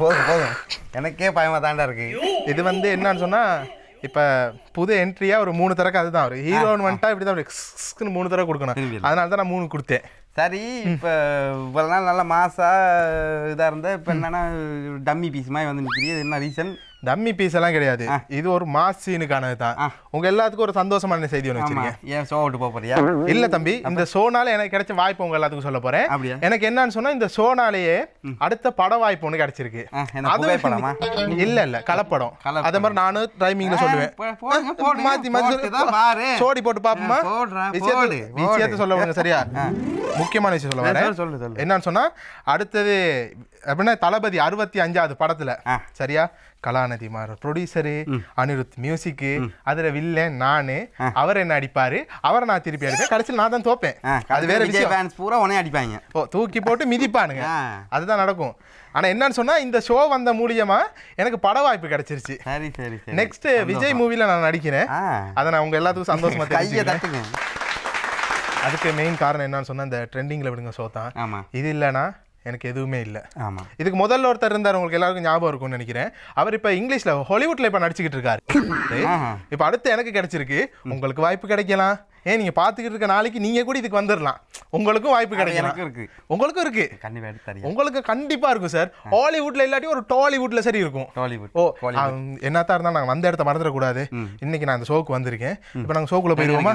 போதும் எனக்கே பயமா தாண்டா இருக்கு. இது வந்து என்னன்னு சொன்னா இப்போ புது என்ட்ரியா ஒரு 3 தரக்கு அதுதான் ஒரு ஹீரோன்னு வந்துட்டா இப்படி தான் 3 தடவை கொடுக்கணும். அதனால தான் நான் 3 கொடுத்தேன். சரி இப்போ இவ்வளோ நாள் நல்ல மாசா இதாக இருந்தால் இப்போ என்னன்னா டம்மி பீஸ் மாதிரி வந்து நிற்கிறீங்க. என்ன ரீசன்? டம்மி பீஸ் எல்லாம் கிடையாது, இது ஒரு மாஸ் சீனுக்கானது தான். உங்க எல்லாத்துக்கும் ஒரு சந்தோஷமான செய்தி ஒன்று வச்சிருக்கேன். ஏன் ஷோ விட்டு போறியா? இல்ல தம்பி, இந்த ஷோனால எனக்கு கிடைச்ச வாய்ப்பு உங்க எல்லாத்துக்கும் சொல்ல போறேன். எனக்கு என்னன்னு சொன்னா இந்த ஷோனாலேயே அடுத்த பட வாய்ப்பு ஒன்று கிடைச்சிருக்கு. அது இல்ல கலப்படம். அதே மாதிரி நானும் டைமிங்ல சொல்லுவேன். மாத்தி சோடி போட்டு பாப்போமா? விஷயத்த சொல்ல விடுங்க சரியா? முக்கியமான விஷயம் சொல்ல வரேன். என்னன்னு சொன்னா அடுத்தது அப்படின்னா தளபதி 65வது படத்துல சரியா கலாநிதி மாற ப்ரொடியூசரு, அனிருத் மியூசிக்கு, அதுல வில்லன் நானு, அவர் என்ன அடிப்பாரு, அவரை நான் திருப்பி அடிப்பேன், கடைசியில் நான் தான் தோப்பேன். அது வேற விஷயம். பூரா உடனே அடிப்பாங்க, தூக்கி போட்டு மிதிப்பானுங்க, அதுதான் நடக்கும். ஆனா என்னன்னு சொன்னா இந்த ஷோ வந்த மூலியமா எனக்கு பட வாய்ப்பு கிடைச்சிருச்சு. நெக்ஸ்ட் விஜய் மூவில நான் நடிக்கிறேன். அதை நான் உங்க எல்லாத்துக்கும் சந்தோஷமா தெரிஞ்சுக்கிறேன். அதுக்கு மெயின் காரணம் என்னன்னு சொன்னா இந்த ட்ரெண்டிங்ல விடுங்க ஷோ தான். இது இல்லைன்னா எனக்கு எதுவுமே இல்லை. ஆமாம், இதுக்கு முதல்ல ஒருத்தர் இருந்தார், உங்களுக்கு எல்லாருக்கும் ஞாபகம் இருக்கும்னு நினைக்கிறேன். அவர் இப்போ இங்கிலீஷ்ல ஹாலிவுட்ல இப்போ நடிச்சுக்கிட்டு இருக்காரு. இப்போ அடுத்து எனக்கு கிடைச்சிருக்கு, உங்களுக்கு வாய்ப்பு கிடைக்கலாம். ஏன் நீங்க பாத்துக்கிட்டு இருக்க நாளைக்கு நீங்க கூட இதுக்கு வந்துடலாம், உங்களுக்கும் வாய்ப்பு கிடைக்கலாம். உங்களுக்கும் இருக்கு, உங்களுக்கு கண்டிப்பா இருக்கும் சார். ஹாலிவுட்ல இல்லாட்டி ஒரு டாலிவுட்ல சரி இருக்கும். என்னத்தான் இருந்தாலும் நாங்க வந்த இடத்த மறந்துடக்கூடாது. இன்னைக்கு நான் அந்த ஷோக்கு வந்திருக்கேன். இப்போ நாங்க ஷோக்குள்ள போயிருவோமா?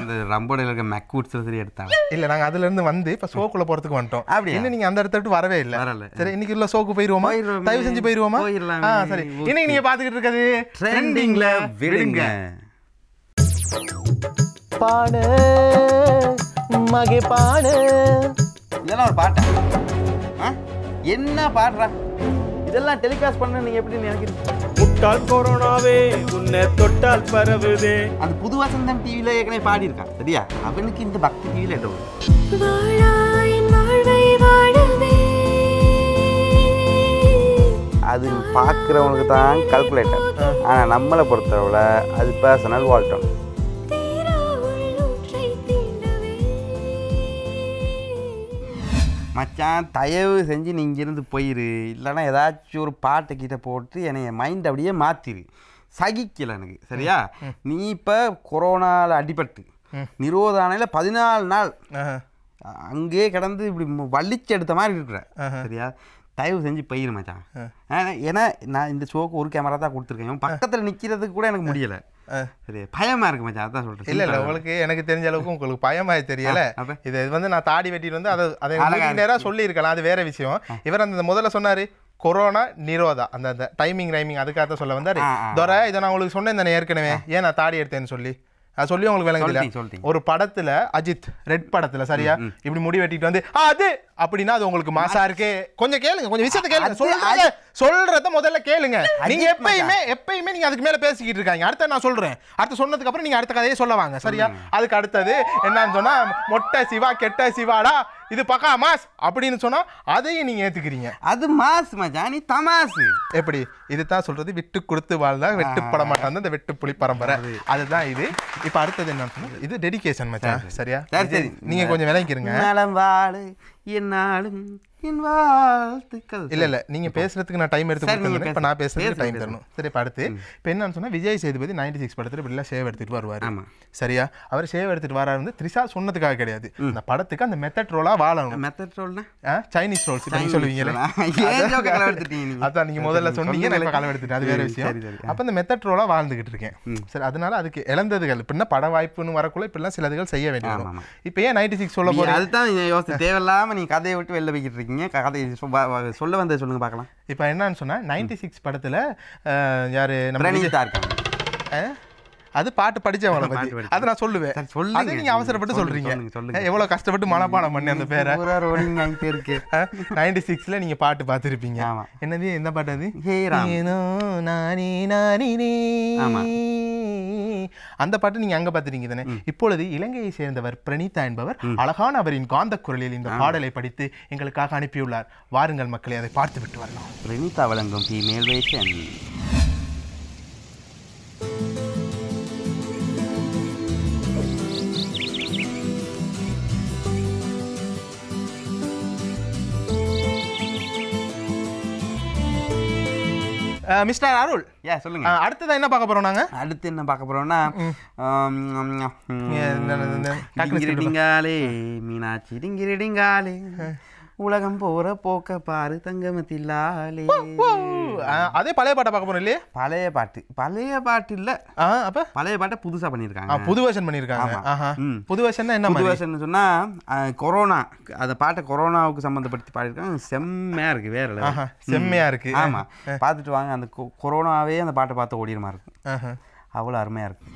இல்ல, நாங்க அதுல இருந்து வந்து இப்ப ஷோக்குள்ள போறதுக்கு வந்துட்டோம். இன்னும் நீங்க அந்த இடத்த விட்டு வரவே இல்ல. சரி, இன்னைக்கு உள்ள ஷோக்கு போயிருவோமா? தயவு செஞ்சு போயிருவோமா? சரி, இன்னைக்கு நீங்க பாத்துக்கிட்டு இருக்கிறது ட்ரெண்டிங்ல விடுங்க. பாடு மகே பாடு. இதெல்லாம் ஒரு பாட்டா? என்ன பாடுறா? இதெல்லாம் டெலிகாஸ்ட் பண்ண நீங்க எப்படி நினைக்கிறீங்க? முட்டாள் கொரோனாவே உன்னை தொட்டால் பரவுதே. அந்த புது வசந்தம் டிவில ஏற்கனவே பாடி இருக்கான் சரியா? அவனுக்கு இந்த பக்தி டிவில என்ன அது பார்க்குறவனுக்கு தான் கால்குலேட்டர். ஆனால் நம்மளை பொறுத்தவரை அது பர்சனல் வால்டம். மச்சான் தயவு செஞ்சு நீ இங்கேருந்து போயிரு, இல்லைன்னா ஏதாச்சும் ஒரு பாட்டை கிட்ட போட்டு என்னைய மைண்ட் அப்படியே மாற்றிரு. சகிக்கலை எனக்கு சரியா? நீ இப்போ கொரோனாவில் அடிபட்டு நிரோதானையில் 14 நாள் அங்கேயே கிடந்து இப்படி வலிச்சு எடுத்த மாதிரி இருக்கிற சரியா? தயவு செஞ்சு போயிரு மச்சான். ஏன்னா நான் இந்த ஷோக்கு ஒரு கேமரா தான் கொடுத்துருக்கேன், பக்கத்தில் நிற்கிறதுக்கு கூட எனக்கு முடியலை. சரி, பயமா இருக்கு மச்சான், அதான் சொல்றேன். இல்ல இல்ல, உங்களுக்கு எனக்கு தெரிஞ்ச அளவுக்கு உங்களுக்கு பயமா தெரியல. இது வந்து நான் தாடி வெட்டிட்டு வந்து அதை நேரா சொல்லி இருக்கலாம், அது வேற விஷயம். இவர் அந்த முதல்ல சொன்னாரு கொரோனா நிரோதா, அந்த டைமிங் அதுக்காக சொல்ல வந்தாரு. தோர இதை நான் உங்களுக்கு சொன்னேன் தானே ஏற்கனவே, ஏன் நான் தாடி எடுத்தேன்னு சொல்லி. அது சொல்லி உங்களுக்கு விளங்குது. ஒரு படத்துல அஜித் ரெட் படத்துல சரியா இப்படி முடி வெட்டிட்டு வந்து அது அப்படின்னா அது உங்களுக்கு மாசா இருக்கு. கொஞ்சம் கேளுங்க, கொஞ்சம் விஷயத்த கேளுங்க, சொல்றத முதல்ல கேளுங்க. நீங்க எப்பயுமே நீங்க அதுக்கு மேல பேசிக்கிட்டு இருக்காங்க. அடுத்த நான் சொல்றேன், அடுத்து சொன்னதுக்கு அப்புறம் நீங்க அடுத்த கதையை சொல்ல வாங்க சரியா? அதுக்கு அடுத்தது என்னன்னு சொன்னா மொட்டை சிவா கெட்ட சிவாடா இது பக்கா மாஸ் அப்படின்னு சொன்னா அதையும் நீங்க ஏத்துக்கிறீங்க. அது மாஸ் மச்சான், நீ தமாசு. எப்படி இதுதான் சொல்றது, விட்டு கொடுத்து வாழ்ந்தா வெட்டு பட மாட்டான் இந்த வெட்டு புலி பரம்பரை, அதுதான் இது. இப்ப அடுத்தது என்னன்னு சொன்னா இது டெடிகேஷன் மச்சான் சரியா? சரி, நீங்க கொஞ்சம் விளங்கிக்கிறீங்க. என்னாலும் என் வாழ்த்துக்கள். இல்ல இல்ல, நீங்க பேசுறதுக்கு நான் டைம் எடுத்து இப்ப நான் பேசுறதுக்கு டைம் தரணும். சரி, இப்ப அடுத்து இப்ப என்னன்னு சொன்னா விஜய் சேதுபதி 96 படத்துல இப்படி எல்லாம் சேவ் எடுத்துட்டு வருவாரு சரியா? அவர் சேவ் எடுத்துட்டு வராரு வந்து த்ரிஷா சொன்னதுக்காக கிடையாது, அந்த படத்துக்கு அந்த மெத்தட் ரோலா வாழணும். மெத்தட் ரோல்னா சைனீஸ் ரோல்ஸ் நீங்க சொல்லுவீங்களே, அதான் நீங்க முதல்ல சொன்னீங்க, நான் இப்ப களவு எடுத்துட்டேன், அது வேற விஷயம். அப்ப அந்த மெத்தட் ரோலா வாழ்ந்துகிட்டு இருக்கேன் சரி. அதனால அதுக்கு இழந்ததுகள் இப்ப என்ன பட வாய்ப்புன்னு வரக்குள்ள இப்ப எல்லாம் சிலதுகள் செய்ய வேண்டியது. இப்ப ஏன் 96 சொல்ல போறேன்? அதுதான் யோசிச்சு தேவையில்லாம நீ கதையை விட்டு வெளில போய்கிட்டு இருக்கீங்க. கதை சொல்ல வந்தது சொல்லுங்க பார்க்கலாம். இப்போ என்னன்னு சொன்னா 96 படத்துல யாரு அது பாட்டு படிச்சவங்கள பத்தி அதை நான் சொல்லுவேன். அதை நீங்க அவசரப்பட்டு சொல்றீங்க, எவ்வளவு கஷ்டப்பட்டு மனப்பாடம் பண்ணி அந்த பேரை. 96ல நீங்க பாட்டு பார்த்துருப்பீங்க. என்னது, என்ன பாட்டு அது? அந்த பாட்டு நீங்க அங்க பாத்துறீங்க தானே. இப்பொழுது இலங்கையை சேர்ந்தவர் பிரணீதா என்பவர் அழகான அவரின் காந்த குரலில் இந்த பாடலை படித்து எங்களுக்காக அனுப்பியுள்ளார். வாருங்கள் மக்களே, அதை பார்த்து விட்டு வரலாம். பிரணீதா வழங்கும் ஃபீமேல் வேஷன். மிஸ்டர் அருள் சொல்லுங்க. அடுத்ததான் என்ன பார்க்க போறோம் நாங்க? அடுத்து என்ன பார்க்க போறோம்னா மீனாட்சி டிங்கிரிடிங்காலே உலகம் போற போக்க பாரு தங்கமத்தில்லாலே. அதே பழைய பாட்டை பார்க்க போறோம் இல்லையே? பழைய பாட்டு இல்ல. அப்ப பழைய பாட்டை புதுசா பண்ணிருக்காங்க. புது வெர்ஷன் பண்ணிருக்காங்க. புது வெர்ஷன் என்ன? புது வெர்ஷன் சொன்னா கொரோனா, அந்த பாட்டை கொரோனாவுக்கு சம்பந்தப்படுத்தி பாடிருக்காங்க. செம்மையா இருக்கு, வேற செம்மையா இருக்கு. ஆமா, பாத்துட்டு வாங்க. அந்த கொரோனாவே அந்த பாட்டை பார்த்து ஓடிடுமா இருக்கும். அவ்வளவு அருமையா இருக்கு.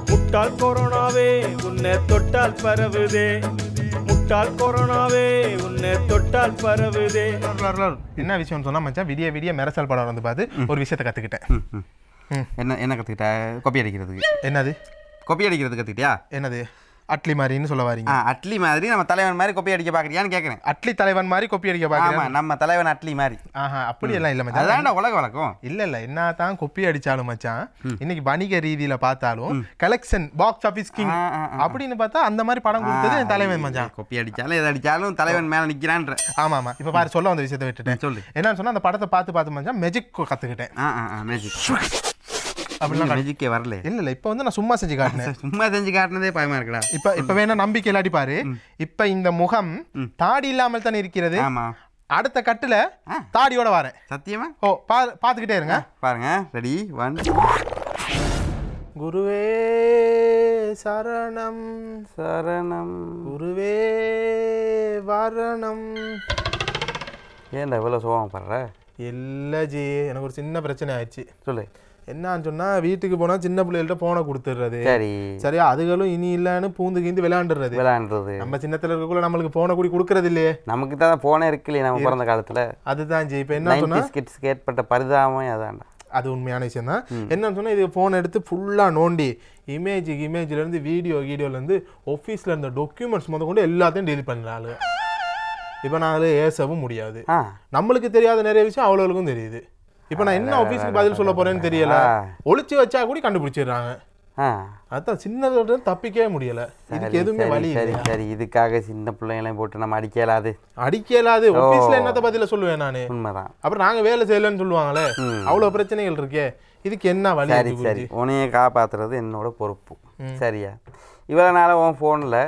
முட்டாள் கொரோனாவே உன்னை தொட்டால் பரவுதே, முட்டாள் கொரோனாவே உன்னை தொட்டால் பரவுதே. என்ன விஷயம் சொன்னா மச்சான், விடிய மெரசல் படம் வந்து பார்த்து ஒரு விஷயத்தை கத்துக்கிட்டேன். என்ன கத்துக்கிட்ட? கொப்பி அடிக்கிறதுக்கு. என்னது? கொப்பி அடிக்கிறது கத்துக்கிட்டியா? என்னது? அட்லி மாதிரின்னு சொல்ல வரீங்க? அட்லி மாதிரி நம்ம தலைவன் மாதிரி கொப்பி அடிக்க பாக்குறியான்னு கேட்குறேன். அட்லி தலைவன் மாதிரி கொப்பி அடிக்க பாக்குறேன். நம்ம தலைவன் அட்லி மாதிரி. அப்படி எல்லாம் இல்ல மச்சான், அதான்டா உலக வழக்கம். இல்ல என்ன தான் கொப்பி அடிச்சாலும் மச்சான், இன்னைக்கு வணிக ரீதியில பார்த்தாலும் கலெக்ஷன் பாக்ஸ் ஆபீஸ் கிங் அப்படின்னு பார்த்தா அந்த மாதிரி படம் கொடுத்தது என் தலைவன் மச்சான். கொப்பி அடிச்சாலும் எதை அடிச்சாலும் தலைவன் மேல நிக்கிறான்ற. ஆமா இப்ப பாரு, சொல்ல வந்த விஷயத்தை விட்டுட்டேன். சொல்லு. என்னன்னு சொன்னா, அந்த படத்தை பார்த்து மச்சான் மேஜிக் கத்துக்கிட்டேன். மேஜிக் அப்படிலாம் மேஜிக்கே வரல. இல்ல இப்ப வந்து நான் சும்மா செஞ்சு காட்டினேன். சும்மா செஞ்சு காட்டினதே பயமா இருக்குடா. இப்ப வேணா நம்பிக்கை இல்லாட்டி பாரு, இப்ப இந்த முகம் தாடி இல்லாமல் தானே இருக்கிறது. அடுத்த கட்டுல தாடியோட வரேன். சத்தியமா? பாத்துக்கிட்டே இருங்க. பாருங்க. ரெடி 1. குருவே சரணம் சரணம், குருவே வரணம். ஏன்டா இவ்வளவு சோகம் பண்ற? இல்ல ஜி, எனக்கு ஒரு சின்ன பிரச்சனை ஆயிடுச்சு. சொல்லு. என்னன்னு சொன்னா, வீட்டுக்கு போனா சின்ன பிள்ளைகள்ட்ட போனை கொடுத்துடுறது. சரியா? அதுகளும் இனி இல்லன்னு பூந்து கீந்து விளையாண்டுறது. நம்ம சின்னத்துல இருக்கக்குள்ள நம்மளுக்கு போனை கூடி கொடுக்கறது இல்லையே. நமக்கு தான் போனே இருக்கு இல்லையே நம்ம பிறந்த காலத்துல. அதுதான் ஜி. இப்ப என்ன சொன்னா, கிட்ஸ்க்கு ஏற்பட்ட பரிதாபம் அதான்டா. அது உண்மையான விஷயம் தான். என்னன்னு சொன்னா, இது போன் எடுத்து ஃபுல்லா நோண்டி இமேஜ்ல இருந்து வீடியோல இருந்து ஆபீஸ்ல இருந்த டாக்குமெண்ட்ஸ் முத கொண்டு எல்லாத்தையும் டெலிட் பண்றாங்க. இப்ப நான் ஏசவும் முடியாது. நம்மளுக்கு தெரியாத நிறைய விஷயம் அவ்வளவுக்கும் தெரியுது. இப்ப நான் என்ன ஆபீஸ்க்கு பதில் சொல்ல போறேன்னு தெரியல. ஒளிச்சு வச்சா கூட கண்டுபிடிச்சிடுறாங்க. அதான் சின்னதோட தப்பிக்கவே முடியல. இதுக்கு எதுவுமே வழி இல்லை. சரி, இதுக்காக சின்ன பிள்ளைங்களையும் போட்டு நம்ம அடிக்கலாது. ஆபீஸ்ல என்னத்த பதில சொல்லுவேன் நானு. உண்மைதான். அப்புறம் நாங்க வேலை செய்யலன்னு சொல்லுவாங்களே, அவ்வளவு பிரச்சனைகள் இருக்கே. இதுக்கு என்ன வழி? சரி, உன்னைய காப்பாத்துறது என்னோட பொறுப்பு. சரியா? இவ்வளவு நாள உன் போன்ல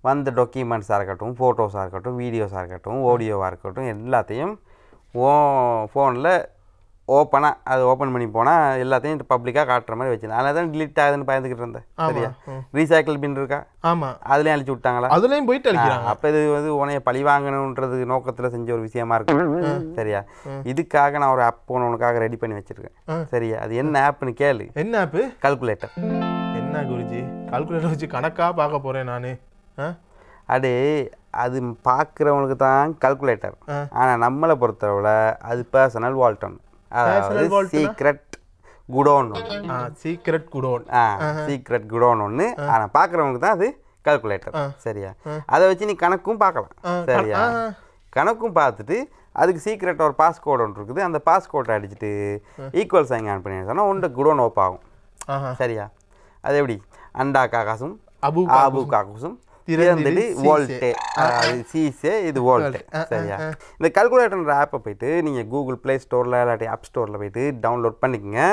வந்த டாக்குமெண்ட்ஸாக இருக்கட்டும், ஃபோட்டோஸாக இருக்கட்டும், வீடியோஸாக இருக்கட்டும், ஆடியோவாக இருக்கட்டும், எல்லாத்தையும் ஃபோனில் ஓப்பன் பண்ணி போனால் எல்லாத்தையும் பப்ளிக்காக காட்டுற மாதிரி வச்சுருந்தேன். அதனால தான் டிலீட் ஆகுதுன்னு பயந்துக்கிட்டு இருந்தேன். சரியா? ரீசைக்கிள் பின் இருக்கா? ஆமாம். அதுலேயும் அழிச்சு விட்டாங்களா? அதுலேயும் போயிட்டு அழிக்கிறாங்க. அப்போ இது வந்து உனைய பழி வாங்கணுன்றது நோக்கத்தில் செஞ்ச ஒரு விஷயமா இருக்கும். சரியா? இதுக்காக நான் ஒரு ஆப் உனக்காக ரெடி பண்ணி வச்சுருக்கேன். சரியா? அது என்ன ஆப்னு கேளு. என்ன ஆப்பு? கால்குலேட்டர். என்ன குருஜி, கால்குலேட்டர் வச்சு கணக்காக பார்க்க போகிறேன் நான். அடே, அது பார்க்குறவனுக்கு தான் கால்குலேட்டர். ஆனால் நம்மளை பொறுத்தளவில் அது personal Walton. Secret godown. Secret godown ஒன்று. ஆனால் பார்க்குறவனுக்கு தான் அது கால்குலேட்டர். சரியா? அதை வச்சு நீ கணக்கும் பார்க்கலாம். சரியா? கணக்கும் பார்த்துட்டு அதுக்கு சீக்ரெட் ஒரு பாஸ்கோடு ஒன்று இருக்குது. அந்த பாஸ்கோட்டை அடிச்சுட்டு ஈக்குவல் சைன் ஆன் பண்ணி சொன்னால் உண்டு குடோன் ஓப் ஆகும். சரியா? அது எப்படி? அண்டா காகாசும் ஆபு காகுசும் திறந்துட்டு வோல்ட்டே, சீசே, இது வோல்ட்டே. சரியா? இந்த கால்குலேட்டர் ஆப்பை போயிட்டு நீங்கள் கூகுள் ப்ளே ஸ்டோரில் இல்லாட்டி ஆப் ஸ்டோரில் போயிட்டு டவுன்லோட் பண்ணிக்கங்க.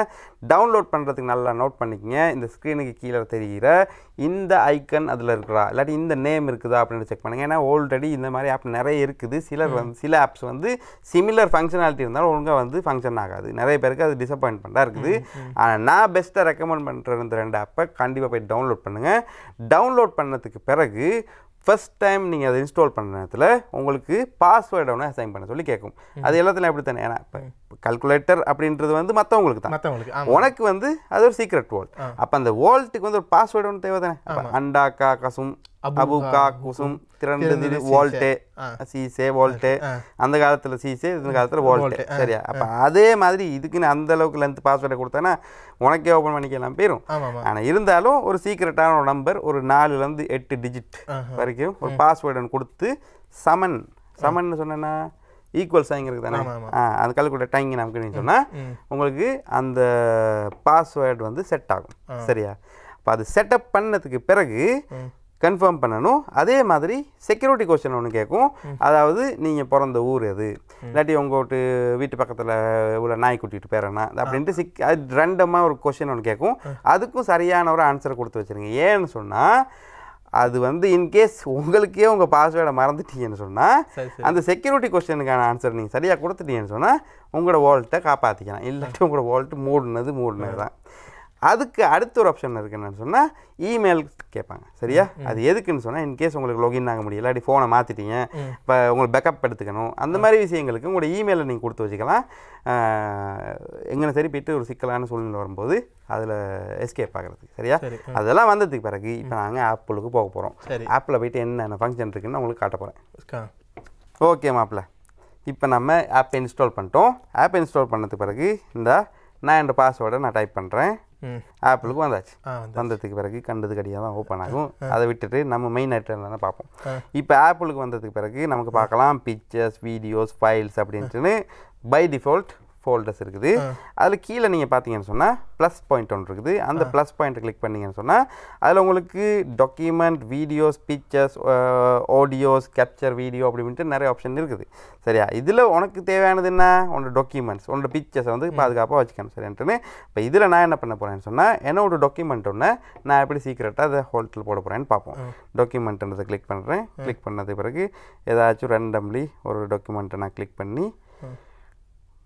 டவுன்லோட் பண்ணுறதுக்கு நல்லா நோட் பண்ணிக்கங்க. இந்த ஸ்க்ரீனுக்கு கீழே தெரிகிற இந்த ஐக்கன் அதில் இருக்கிறா இல்லாட்டி இந்த நேம் இருக்குதா அப்படின்னு செக் பண்ணுங்கள். ஏன்னா ஆல்ரெடி இந்த மாதிரி ஆப் நிறைய இருக்குது. சில ஆப்ஸ் வந்து சிமிலர் ஃபங்க்ஷனாலிட்டி இருந்தாலும் ஒழுங்காக வந்து ஃபங்க்ஷன் ஆகாது. நிறைய பேருக்கு அது டிசப்பாயின்மெண்ட்டாக இருக்குது. ஆனால் நான் பெஸ்ட்டாக ரெக்கமெண்ட் பண்ணுற இந்த 2 ஆப்பை கண்டிப்பாக போய் டவுன்லோட் பண்ணுங்கள். டவுன்லோட் பண்ணதுக்கு பிறகு ஃபர்ஸ்ட் டைம் நீங்கள் அதை இன்ஸ்டால் பண்ணுற நேரத்தில் உங்களுக்கு பாஸ்வேர்டை ஒன்று அசைன் பண்ண சொல்லி கேட்கும். அது எல்லாத்துலையும் அப்படி தானே. ஏன்னா இப்போ கால்குலேட்டர் அப்படின்றது வந்து மற்றவங்களுக்கு தான். உனக்கு வந்து அது ஒரு சீக்ரெட் வால்ட். அப்போ அந்த வால்ட்டுக்கு வந்து ஒரு பாஸ்வேர்டு ஒன்று தேவை தானே. அண்டா காசும் அபு காகுசும் திறந்தது வோல்ட்டே, சீசே வோல்ட்டே. அந்த காலத்தில் சீசே, இந்த காலத்தில் வோல்ட்டே. சரியா? அப்போ அதே மாதிரி இதுக்குன்னு அந்த அளவுக்கு லென்த் பாஸ்வேர்டை கொடுத்தேன்னா உனக்கே ஓப்பன் பண்ணிக்கலாம் போயிடும். ஆனால் இருந்தாலும் ஒரு சீக்ரெட்டான ஒரு நம்பர், ஒரு 4 to 8 டிஜிட் வரைக்கும் ஒரு பாஸ்வேர்டு கொடுத்து சமன் சொன்னா ஈக்குவல் சைன் இருக்குது தானே அந்த கால்குலேட்டர் டைங்க நமக்குன்னு சொன்னால் உங்களுக்கு அந்த பாஸ்வேர்டு வந்து செட் ஆகும் சரியா. அப்போ அது செட்டப் பண்ணதுக்கு பிறகு கன்ஃபார்ம் பண்ணணும். அதே மாதிரி செக்யூரிட்டி கொஸ்டின் ஒன்று கேட்கும். அதாவது நீங்கள் பிறந்த ஊர் எது, இல்லாட்டி உங்கள்கிட்ட வீட்டு பக்கத்தில் இவ்வளோ நாய் கூட்டிகிட்டு போயிடறேன்னா அப்படின்ட்டு அது ரெண்டமாக ஒரு கொஸ்டின் ஒன்று கேட்கும். அதுக்கும் சரியான ஒரு ஆன்சரை கொடுத்து வச்சுருங்க. ஏன்னு சொன்னால் அது வந்து இன்கேஸ் உங்களுக்கே உங்கள் பாஸ்வேர்டை மறந்துட்டீங்கன்னு சொன்னால் அந்த செக்யூரிட்டி கொஸ்டினுக்கான ஆன்சர் நீங்கள் சரியாக கொடுத்துட்டீங்கன்னு சொன்னால் உங்களோட வால்ட்டை காப்பாற்றிக்கலாம். இல்லாட்டி உங்களோட வால்ட்டு மூடினது தான். அதுக்கு அடுத்த ஒரு ஆப்ஷன் இருக்குன்னு சொன்னால் இமெயில் கேட்பாங்க சரியா. அது எதுக்குன்னு சொன்னால் இன்கேஸ் உங்களுக்கு லாகின் ஆக முடியல, இல்லாட்டி ஃபோனை மாற்றிட்டீங்க, இப்போ உங்களுக்கு பேக்கப் எடுத்துக்கணும், அந்த மாதிரி விஷயங்களுக்கு உங்களோட இமெயிலை நீங்கள் கொடுத்து வச்சுக்கலாம். எங்கே சரி போய்ட்டு ஒரு சிக்கலான சூழ்நிலை வரும்போது அதில் எஸ்கேப் ஆகிறதுக்கு சரியா. அதெல்லாம் வந்ததுக்கு பிறகு இப்போ நாங்கள் ஆப்பிளுக்கு போக போகிறோம். ஆப்பில் போய்ட்டு என்னென்ன ஃபங்க்ஷன் இருக்குன்னு உங்களுக்கு காட்ட போகிறேன். ஓகே மாப்பிள்ள, இப்போ நம்ம ஆப்பை இன்ஸ்டால் பண்ணிட்டோம். ஆப் இன்ஸ்டால் பண்ணதுக்கு பிறகு நான் என்னோட பாஸ்வேர்டை நான் டைப் பண்ணுறேன். ஆப்பிளுக்கு வந்தாச்சு. வந்ததுக்கு பிறகு கண்டது கடியாக தான் ஓப்பன் ஆகும். அதை விட்டுட்டு நம்ம மெயின் ஐட்டம் தானே பார்ப்போம். இப்போ ஆப்பிளுக்கு வந்ததுக்கு பிறகு நமக்கு பார்க்கலாம் பிக்சர்ஸ், வீடியோஸ், ஃபைல்ஸ் அப்படின்ட்டுன்னு பை டிஃபால்ட் ஃபோல்டர்ஸ் இருக்குது. அதில் கீழே நீங்கள் பார்த்தீங்கன்னு சொன்னால் ப்ளஸ் பாயிண்ட் ஒன்று இருக்குது. அந்த ப்ளஸ் பாயிண்ட்டை கிளிக் பண்ணிங்கன்னு சொன்னால் அதில் உங்களுக்கு document, videos, pictures, audios, capture video அப்படின்ட்டு நிறைய ஆப்ஷன் இருக்குது சரியா. இதில் உனக்கு தேவையானது என்ன, உன்னோட டாக்குமெண்ட்ஸ், உன்னோட பிக்சர்ஸை வந்து பாதுகாப்பாக வச்சுக்கணும் சரின்ட்டுன்னு. இப்போ இதில் நான் என்ன பண்ண போகிறேன்னு சொன்னால் என்னோட டாக்குமெண்ட் ஒன்று நான் எப்படி சீக்கிரட்டாக அதை ஹோல்ட்டில் போட போகிறேன்னு பார்ப்போம். டாக்குமெண்ட்டுன்றதை கிளிக் பண்ணுறேன். கிளிக் பண்ணது பிறகு ஏதாச்சும் ரெண்டம்லி ஒரு டாக்குமெண்ட்டை நான் கிளிக் பண்ணி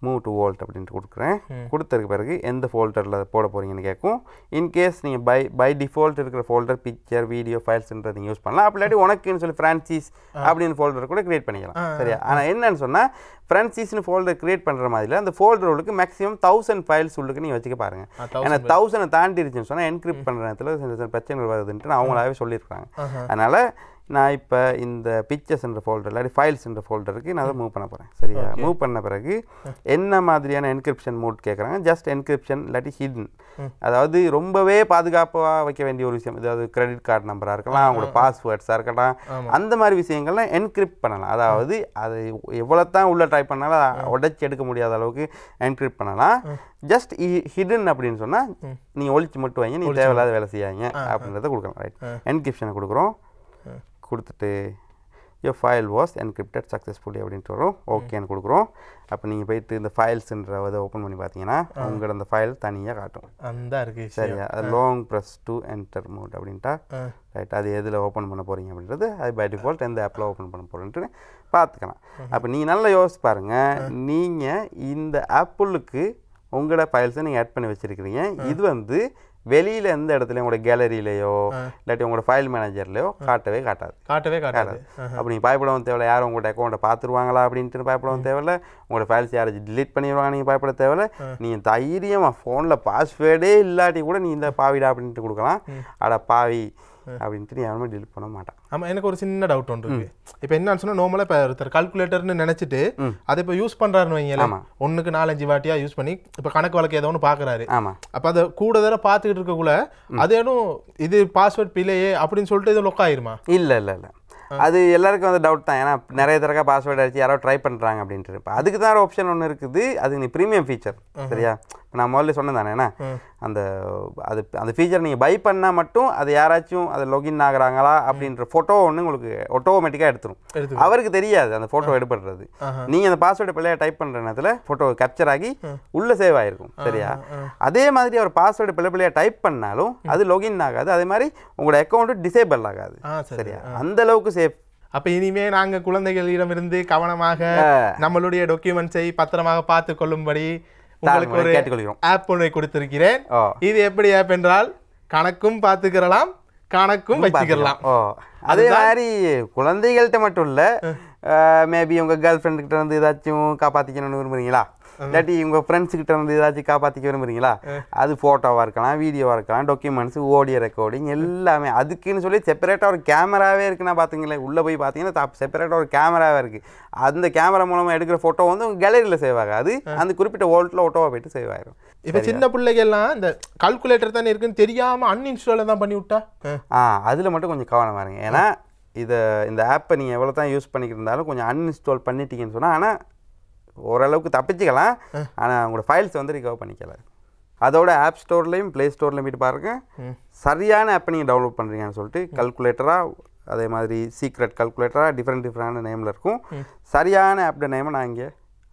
மூவ் டு வால்ட் அப்படின்ட்டு கொடுக்குறேன். கொடுத்ததுக்கு பிறகு எந்த ஃபோல்டரில் போட போகிறீங்கன்னு கேட்கும். இன்கேஸ் நீங்கள் பை டிஃபால்ட் இருக்கிற ஃபோல்டர் பிக்சர், வீடியோ, ஃபைல்ஸ்ன்றதை நீங்கள் யூஸ் பண்ணலாம். அப்படி இல்லாட்டி உனக்குன்னு சொல்லி ஃப்ரான்சிஸ் அப்படின்னு ஃபோல்டர் கூட க்ரியேட் பண்ணிக்கலாம் சரியா. ஆனால் என்னன்னு சொன்னால் ஃப்ரான்சிஸ்னு ஃபோல்டர் க்ரியேட் பண்ணுற மாதிரி அந்த ஃபோல்டர் உங்களுக்கு மேக்ஸிமம் 1000 ஃபைல்ஸ் உள்ளுக்கு நீங்கள் வச்சுக்க பாருங்கள். ஏன்னா 1000 தாண்டிடுச்சுன்னு சொன்னால் என்கிரிப்ட் பண்ணுற நேரத்தில் சில பிரச்சனைகள் வருதுன்ட்டு அவங்களாவே சொல்லியிருக்காங்க. அதனால் நான் இப்போ இந்த பிக்சர்ஸ்ன்ற ஃபோல்டர் இல்லாட்டி ஃபைல்ஸ்ன்ற ஃபோல்டருக்கு நான் அதை மூவ் பண்ண போகிறேன் சரியா. மூவ் பண்ண பிறகு என்ன மாதிரியான என்கிரிப்ஷன் மோட் கேட்குறாங்க. ஜஸ்ட் என்கிரிப்ஷன் இல்லாட்டி ஹிடன், அதாவது ரொம்பவே பாதுகாப்பாக வைக்க வேண்டிய ஒரு விஷயம். அதாவது கிரெடிட் கார்டு நம்பராக இருக்கலாம், அவங்களோட பாஸ்வேர்ட்ஸாக இருக்கலாம், அந்த மாதிரி விஷயங்கள்லாம் என்கிரிப்ட் பண்ணலாம். அதாவது அது எவ்வளோ தான் உள்ளே ட்ரை பண்ணாலும் உடைச்சி எடுக்க முடியாத அளவுக்கு என்கிரிப்ட் பண்ணலாம். ஜஸ்ட் ஹிடன் அப்படின்னு சொன்னால் நீங்கள் ஒழிச்சு மட்டும் வைங்க, நீங்கள் தேவையில்லாத வேலை செய்யாங்க அப்படின்றத கொடுக்கலாம் ரைட். என்கிரிப்ஷனை கொடுக்குறோம். கொடுத்துட்டு யோ ஃபைல் வாஸ் என்கிரிப்டட் சக்ஸஸ்ஃபுல்லி அப்படின்ட்டு வரும். ஓகேன்னு கொடுக்குறோம். அப்போ நீங்கள் போயிட்டு இந்த ஃபைல்ஸுன்ற இதை ஓப்பன் பண்ணி பார்த்தீங்கன்னா உங்களோட அந்த ஃபைல் தனியாக காட்டும் அந்த இருக்குது சரியா. அது long press to enter mode அப்படின்ட்டா ரைட். அது எதில் ஓப்பன் பண்ண போகிறீங்க அப்படின்றது அது பை டிஃபால்ட் எந்த ஆப்பில் ஓப்பன் பண்ண போகிறேன்ட்டு பார்த்துக்கலாம். அப்போ நீங்கள் நல்லா யோசிச்சு பாருங்கள். நீங்கள் இந்த ஆப்பிளுக்கு உங்களோட ஃபைல்ஸை நீங்கள் ஆட் பண்ணி வச்சுருக்கிறீங்க. இது வந்து வெளியில் எந்த இடத்துலையும் உங்களோட கேலரியிலையோ இல்லாட்டி உங்களோட ஃபைல் மேனேஜர்லையோ காட்டவே காட்டாது. அப்போ நீங்கள் பயப்படவும் தேவையில்லை. யாரும் உங்களோட அக்கௌண்ட்டை பார்த்துருவாங்களா அப்படின்ட்டு பயப்படவும் தேவையில்லை. உங்களோட ஃபைல்ஸ் யாராச்சும் டிலீட் பண்ணிடுவாங்க நீங்கள் பயப்பட தேவையில்லை. நீங்கள் தைரியமாக ஃபோனில் பாஸ்வேர்டே இல்லாட்டி கூட நீ இந்த பாவிடா அப்படின்ட்டு கொடுக்கலாம். அட பாவி அப்படின்ட்டு நீ யாருமே டிலீட் பண்ண மாட்டான். ஆமாம், எனக்கு ஒரு சின்ன டவுட் ஒன்று இருக்கு. இப்போ என்னன்னு சொன்னால் நார்மலாக இப்போ ஒருத்தர் கால்குலேட்டர்னு நினச்சிட்டு அதை இப்போ யூஸ் பண்ணுறாருன்னு வைங்கள, ஒன்றுக்கு 4-5 வாட்டியாக யூஸ் பண்ணி இப்போ கணக்கு வழக்கு ஏதோ ஒன்று பார்க்குறாரு. ஆமாம், அப்போ அதை கூட தடவை பார்த்துக்கிட்டு இருக்கக்குள்ள அது ஏதும் இது பாஸ்வேர்ட் பிள்ளையே அப்படின்னு சொல்லிட்டு இது லொக் ஆயிருமா? இல்லை இல்லை இல்லை, அது எல்லாருக்கும் வந்து டவுட் தான். ஏன்னா நிறைய தடவை பாஸ்வேர்டு அடிச்சு யாரோ ட்ரை பண்ணுறாங்க அப்படின்ட்டு. இப்போ அதுக்கு தான் ஒரு ஆப்ஷன் ஒன்று இருக்குது. அது நீ ப்ரீமியம் ஃபீச்சர் சரியா. இப்போ நான் முதல்ல சொன்னேன் தானே, ஏன்னா அந்த ஃபீச்சர் நீங்கள் பை பண்ணால் மட்டும் அது யாராச்சும் அதை லாகின் ஆகுறாங்களா அப்படின்ற ஃபோட்டோ ஒன்று உங்களுக்கு ஆட்டோமேட்டிக்காக எடுத்துரும். அவருக்கு தெரியாது அந்த ஃபோட்டோ எடுப்படுறது. நீங்கள் அந்த பாஸ்வேர்டு பிள்ளைய டைப் பண்ணுற நேரத்தில் ஃபோட்டோ கேப்சர் ஆகி உள்ளே சேவ் ஆகிருக்கும் சரியா. அதே மாதிரி அவர் பாஸ்வேர்டு பிள்ளையாக டைப் பண்ணாலும் அது லாகின் ஆகாது. அதே மாதிரி உங்களோட அக்கௌண்ட்டு டிசேபிள் ஆகாது சரியா. அந்த அளவுக்கு சேஃப். அப்போ இனிமே நாங்கள் குழந்தைகளிடமிருந்து கவனமாக நம்மளுடைய டாக்குமெண்ட்ஸை பத்திரமாக பார்த்து கொள்ளும்படி உங்களுக்கு ஒரு ஆப் ஒன்றை கொடுத்திருக்கிறேன். இது எப்படி ஆப் என்றால் கணக்கும் பார்த்துக்கிறலாம், கணக்கும் வச்சுக்கலாம். அதே மாதிரி குழந்தைகள்கிட்ட மட்டும் இல்லை, மேபி உங்கள் கேர்ள் ஃப்ரெண்டுக்கிட்ட வந்து ஏதாச்சும் காப்பாற்றிக்கணும்னு விரும்புறீங்களா, இல்லாட்டி உங்கள் ஃப்ரெண்ட்ஸுக்கிட்ட வந்து ஏதாச்சும் காப்பாற்றிக்க விரும்புறீங்களா, அது ஃபோட்டோவாக இருக்கலாம், வீடியோவாக இருக்கலாம், டாக்குமெண்ட்ஸ், ஆடியோ ரெக்கார்டிங் எல்லாமே. அதுக்குன்னு சொல்லி செப்பரேட்டாக ஒரு கேமராவே இருக்குன்னா பார்த்துங்களேன். உள்ளே போய் பார்த்தீங்கன்னா செப்பரேட்டாக ஒரு கேமராவே இருக்குது. அந்த கேமரா மூலமாக எடுக்கிற ஃபோட்டோ வந்து உங்கள் கேலரியில் சேவ் ஆகாது, அந்த குறிப்பிட்ட வோல்ட்டில் ஓட்டோவாக போய்ட்டு சேவ் ஆகிடும். இப்போ சின்ன பிள்ளைகள்லாம் இந்த கால்குலேட்டர் தானே இருக்குன்னு தெரியாமல் அன்இன்ஸ்டாலில் தான் பண்ணி விட்டா அதில் மட்டும் கொஞ்சம் கவனமாக இருங்க. ஏன்னா இந்த ஆப்பை நீங்கள் எவ்வளோ தான் யூஸ் பண்ணிக்கிட்டு இருந்தாலும் கொஞ்சம் அன்இன்ஸ்டால் பண்ணிட்டீங்கன்னு சொன்னால், ஆனால் ஓரளவுக்கு தப்பிச்சுக்கலாம். ஆனால் உங்களோட ஃபைல்ஸ் வந்து ரிகவர் பண்ணிக்கல. அதோட ஆப் ஸ்டோர்லேயும் ப்ளே ஸ்டோர்லேயும் போய்ட்டு பாருங்கள். சரியான ஆப்பை நீங்கள் டவுன்லோட் பண்ணுறீங்கன்னு சொல்லிட்டு கல்குலேட்டராக அதே மாதிரி சீக்ரெட் கல்குலேட்டராக டிஃப்ரெண்ட் நேமில் இருக்கும். சரியான ஆப்ட நேமை நான் இங்கே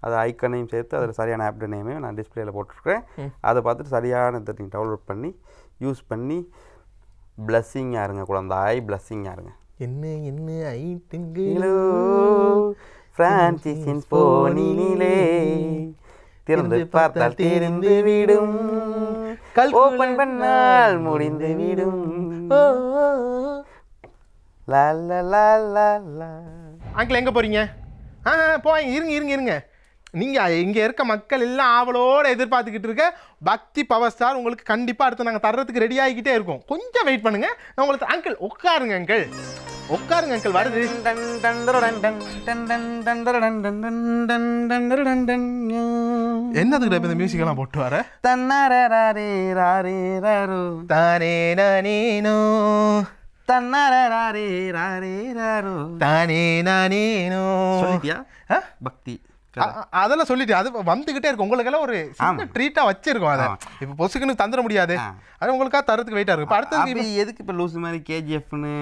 அதை ஐக்கனையும் சேர்த்து அதில் சரியான ஆப்ட நேமையும் நான் டிஸ்பிளேயில் போட்டிருக்கேன். அதை பார்த்துட்டு சரியான இதை நீங்கள் டவுன்லோட் பண்ணி யூஸ் பண்ணி பிளஸ்ஸிங்காக இருங்க குழந்தாய், பிளஸ்ஸிங்காக இருங்க. என்ன ஐட்டுங்களோ பிரான்சிஸின் போனிலே திறந்து பார்த்தால் தெரிந்து விடும், ஓபன் பண்ணால் முடிந்து விடும். அங்கிள் எங்கே போகிறீங்க? போங்க, இருங்க. நீங்கள் இங்கே இருக்க மக்கள் எல்லாம் ஆவலோடு எதிர்பார்த்துக்கிட்டு இருக்க பக்தி பவர் ஸ்டார் உங்களுக்கு கண்டிப்பாக அடுத்து நாங்கள் தர்றதுக்கு ரெடி ஆகிக்கிட்டே இருக்கோம். கொஞ்சம் வெயிட் பண்ணுங்கள். நான் உங்களுக்கு அங்கிள் உட்காருங்க அங்கிள் வருது. என்னதுக்கு இப்போ இந்த மியூசிக்கெல்லாம் போட்டு வர? தானே நானேனோ தானே நானேனோ சொல்லிட்டியா பக்தி? அதெல்லாம் சொல்லிட்டு அது வந்துகிட்டே இருக்கும். உங்களுக்கெல்லாம் ஒரு சின்ன ட்ரீட்டா வச்சிருக்கோம். அதை இப்போ பொசுக்குன்னு தந்துட முடியாது. அது உங்களுக்காக தரத்துக்கு வெயிட்டா இருக்கும். அடுத்தது எதுக்கு இப்போ லூஸ் மாதிரி கேஜிஎஃப்னு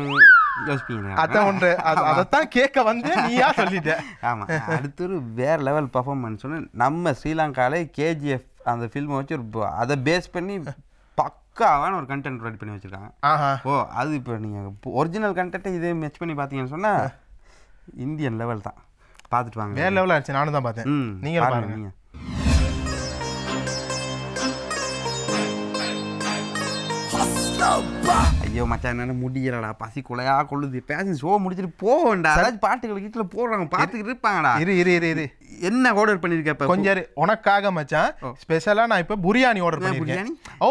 யோசிப்பீங்க? அதான் ஒன்று, அதைத்தான் கேட்க வந்து நீயா சொல்லிட்ட. ஆமாம், அடுத்து ஒரு வேறு லெவல் பர்ஃபார்மன்ஸ் சொன்னு நம்ம ஸ்ரீலங்காவிலே கேஜிஎஃப் அந்த ஃபில்மை வச்சு ஒரு அதை பேஸ் பண்ணி பக்காவான ஒரு கண்டென்ட் ரெடி பண்ணி வச்சுருக்காங்க. ஓ அது இப்போ நீங்கள் ஒரிஜினல் கண்டென்ட்டை இதே மேட்ச் பண்ணி பார்த்தீங்கன்னு சொன்னால் இந்தியன் லெவல் தான். பார்த்துட்டு வாங்க, வேறு லெவலில் ஆச்சு. நானும் தான் பார்த்தேன். நீங்கள் பாருங்க. நீங்கள் ஐயோ மச்சான் என்ன முடியலடா, பசி கொலையா கொள்ளுது. பேசி ஷோ முடிச்சுட்டு போவேண்டா. அதாச்சும் பாட்டுகள் வீட்டில் போடுறாங்க, பார்த்துக்கிட்டு இருப்பாங்கடா. இரு என்ன ஆர்டர் பண்ணியிருக்கேன் இப்போ? கொஞ்சம் உனக்காக மச்சான் ஸ்பெஷலாக நான் இப்போ பிரியாணி ஆர்டர் பண்ணியிருக்கேன். ஓ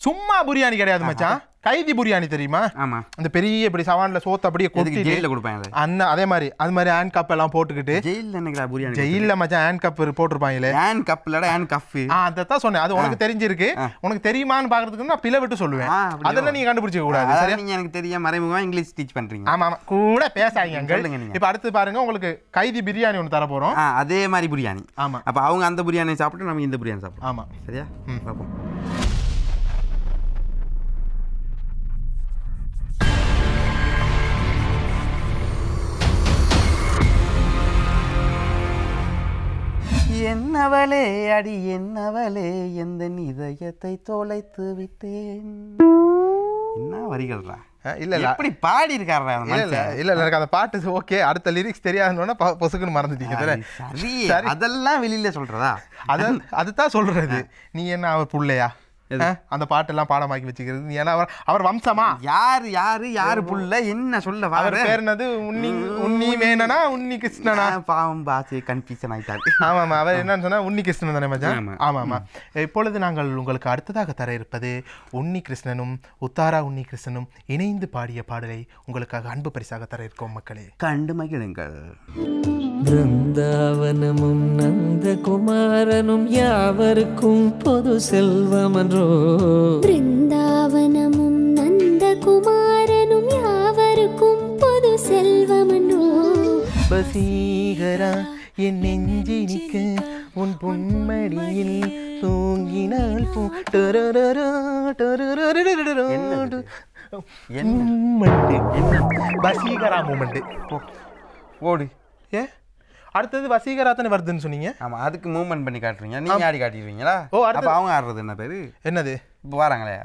சும்மா பிரியாணி கிடையாது மச்சான், கைதி பிரியாணி தெரியுமா? ஆமா, அந்த பெரிய இப்படி சவான்ல சோத்து அப்படியே கொட்டி ஜெயில கொடுப்பாங்களே அண்ணன். அதே மாதிரி அது மாதிரி ஹேண்ட் கப் எல்லாம் போட்டுக்கிட்டு ஜெயில என்னங்கடா பிரியாணி? ஜெயில மச்சான் ஹேண்ட் கப் போட்டுருப்பாங்களே. ஹேண்ட் கப் இல்லடா, ஹேண்ட் கப். அதான் சொன்னேன். அது உனக்கு தெரிஞ்சிருக்கு. உனக்கு தெரியுமான்னு பாக்குறதுக்கு நான் பிள்ளை விட்டு சொல்லுவேன். அதெல்லாம் நீங்க கண்டுபிடிக்க கூடாது. சரியா? நீங்க எனக்கு தெரியாம மறைமுகமா இங்கிலீஷ் டீச் பண்றீங்க. ஆமா கூட பேசாதீங்க. இப்ப அடுத்து பாருங்க, உங்களுக்கு கைதி பிரியாணி ஒன்று தர போறோம். அதே மாதிரி பிரியாணி. ஆமா, அப்ப அவங்க அந்த பிரியாணி சாப்பிட்டு நம்ம இந்த பிரியாணி சாப்பிடுவோம். ஆமா, சரியா? பாப்போம். என்னவளே அடி என்னவளே எந்த இதயத்தை தொலைத்து விட்டேன். என்ன வரிகள்ரா? இல்ல எப்படி பாடி இருக்காரா? இல்ல எனக்கு அந்த பாட்டு ஓகே, அடுத்த லிரிக்ஸ் தெரியாதுன்னா பொசுக்குன்னு மறந்துட்டீங்க. சரி, அதெல்லாம் வெளியில சொல்றதா? அதுதான் சொல்றது. நீ என்ன அவர் புள்ளையா? அந்த பாட்டெல்லாம் பாடமாக்கி வச்சுக்கிறது நீ? ஏன்னா அவர் வம்சமா? யாரு புள்ள? என்ன சொல்ல? அவர் பேர் என்னது? உன்னி மேனனா உன்னி கிருஷ்ணனா? பாவம் பாசி கன்ஃபியூஷன் ஆயிட்டாரு. ஆமாம், அவர் என்னன்னு சொன்னா உன்னி கிருஷ்ணன் தானே மச்சான்? ஆமாம். இப்பொழுது நாங்கள் உங்களுக்கு அடுத்ததாக தர இருப்பது உன்னி கிருஷ்ணனும் உத்தாரா உன்னி கிருஷ்ணனும் இணைந்து பாடிய பாடலை உங்களுக்காக அன்பு பரிசாக தர இருக்கோம். மக்களே கண்டு மகிழுங்கள். பிருந்தாவனமும் நந்த குமாரனும் யாவருக்கும் பொது செல்வமன்றோ. பிருந்தாவனமும் நந்த குமாரனும் யாவருக்கும் பொது செல்வமன்றோ. வசீகரா என் நெஞ்சினிக்க உன் பொன்மடியில் தூங்கினால் வசீகரா மூமெண்ட் ஓடு. அடுத்தது வசீகரா தானே வருதுன்னு சொன்னீங்க. ஆமா, அதுக்கு மூவ்மெண்ட் பண்ணி காட்டுறீங்க, நீங்க ஆடி காட்டிடுவீங்களா? ஓ, அடுத்து அவங்க ஆடுறது என்ன பேரு? என்னது இப்போ வராங்களே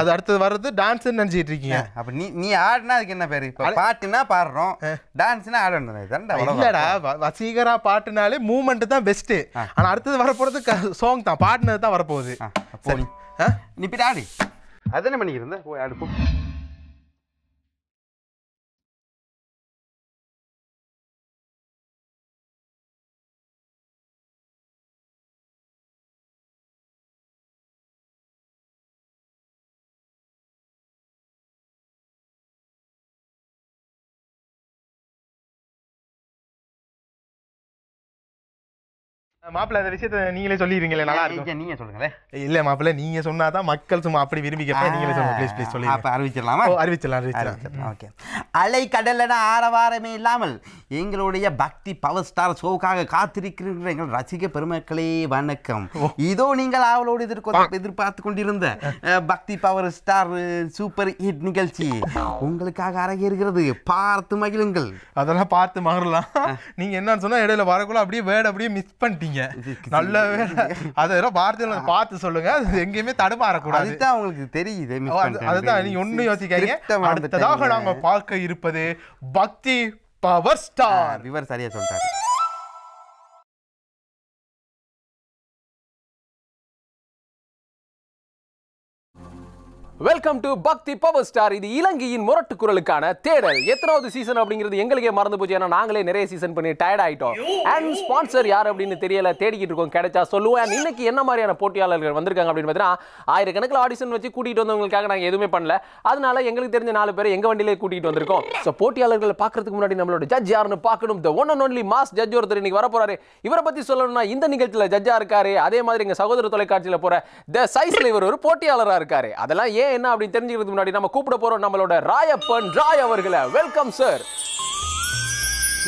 அது அடுத்தது வர்றது டான்ஸ் நினைச்சிட்டு இருக்கீங்க. அப்ப நீ ஆடுனா அதுக்கு என்ன பேரு? இப்ப பாட்டுனா பாடுறோம், டான்ஸ்னா ஆடணும். இல்லடா, வசீகரா பாட்டுனாலே மூவ்மெண்ட் தான் பெஸ்ட். ஆனா அடுத்தது வரப்போறது சாங் தான், பாட்டுனது தான் வரப்போகுது. நீ போய் ஆடு. அதென்ன பண்ணிக்கிறேன், போய் ஆடு போ. மாப்பிள்ள அந்த விஷயத்தை நீங்களே சொல்லிடுறீங்களே, நல்லா இருக்கும். நீங்க சொல்லுங்களேன். இல்ல மாப்பிள்ள, நீங்க சொன்னாதான் மக்கள் சும்மா அப்படி விரும்பி கேட்பேன். நீங்களே சொல்லுங்க ப்ளீஸ் சொல்லுங்க. அப்ப அறிவிச்சிடலாமா? அறிவிச்சிடலாம். ஓகே. அலை கடலென ஆரவாரமே இல்லாமல் எங்களுடைய பக்தி பவர் ஸ்டார் ஷோவுக்காக காத்திருக்கின்ற எங்கள் ரசிக பெருமக்களே வணக்கம். இதோ நீங்கள் ஆவலோடு எதிர்பார்த்து கொண்டிருந்த பக்தி பவர் ஸ்டார் சூப்பர் ஹிட் நிகழ்ச்சி உங்களுக்காக அரங்கேறுகிறது. பார்த்து மகிழுங்கள். அதெல்லாம் பார்த்து மகிழலாம். நீங்க என்னன்னு சொன்னா இடையில வரக்குள்ள அப்படியே வேர்டு அப்படியே மிஸ் பண்ணிட்டீங்க. நல்ல வேலை அதெல்லாம் வார்த்தையில பார்த்து சொல்லுங்க. அது எங்கேயுமே தடுமாறக்கூடாது. அதுதான் உங்களுக்கு தெரியுது. அதுதான் நீங்க ஒன்னும் யோசிக்காதீங்க. அடுத்ததாக நாங்க பார்க்க இருப்பது பக்தி பவர் ஸ்டார். இவர் சரியா சொல்றாரு. வெல்கம் டு பக்தி பவர் ஸ்டார். இது இலங்கையின் முரட்டு குரலுக்கான தேடல். எத்தனாவது சீசன் அப்படிங்கிறது எங்களுக்கே மறந்து போச்சு. ஏன்னா நாங்களே நிறைய சீசன் பண்ணி டயர்ட் ஆயிட்டோம். அண்ட் ஸ்பான்சர் யார் அப்படின்னு தெரியல, தேடிக்கிட்டு இருக்கோம். கிடைச்சா சொல்லுவேன். இன்னைக்கு என்ன மாதிரியான போட்டியாளர்கள் வந்திருக்காங்க அப்படின்னு பார்த்தீங்கன்னா, ஆயிரக்கணக்கில் ஆடிஷன் வச்சு கூட்டிகிட்டு வந்தவங்களுக்காக நாங்கள் எதுவுமே பண்ணல. அதனால எங்களுக்கு தெரிஞ்ச 4 பேர் எங்கள் வண்டியிலே கூட்டிகிட்டு வந்திருக்கோம். ஸோ போட்டியாளர்களை பார்க்கறதுக்கு முன்னாடி நம்மளோட ஜட்ஜ் யாருன்னு பார்க்கணும். The one and only mass judge ஒருத்தர் இன்னைக்கு வர போறாரு. இவரை பற்றி சொல்லணும்னா இந்த நிகழ்ச்சியில் ஜட்ஜா இருக்காரு. அதே மாதிரி எங்கள் சகோதர தொலைக்காட்சியில் போற த சைஸ்ல இவர் ஒரு போட்டியாளராக இருக்காரு. அதெல்லாம் என்ன அப்படின்னு தெரிஞ்சுக்கிறதுக்கு முன்னாடி நம்ம கூப்பிட போறோம் நம்மளோட ராயப்பன் ராய் அவர்களை. Welcome sir.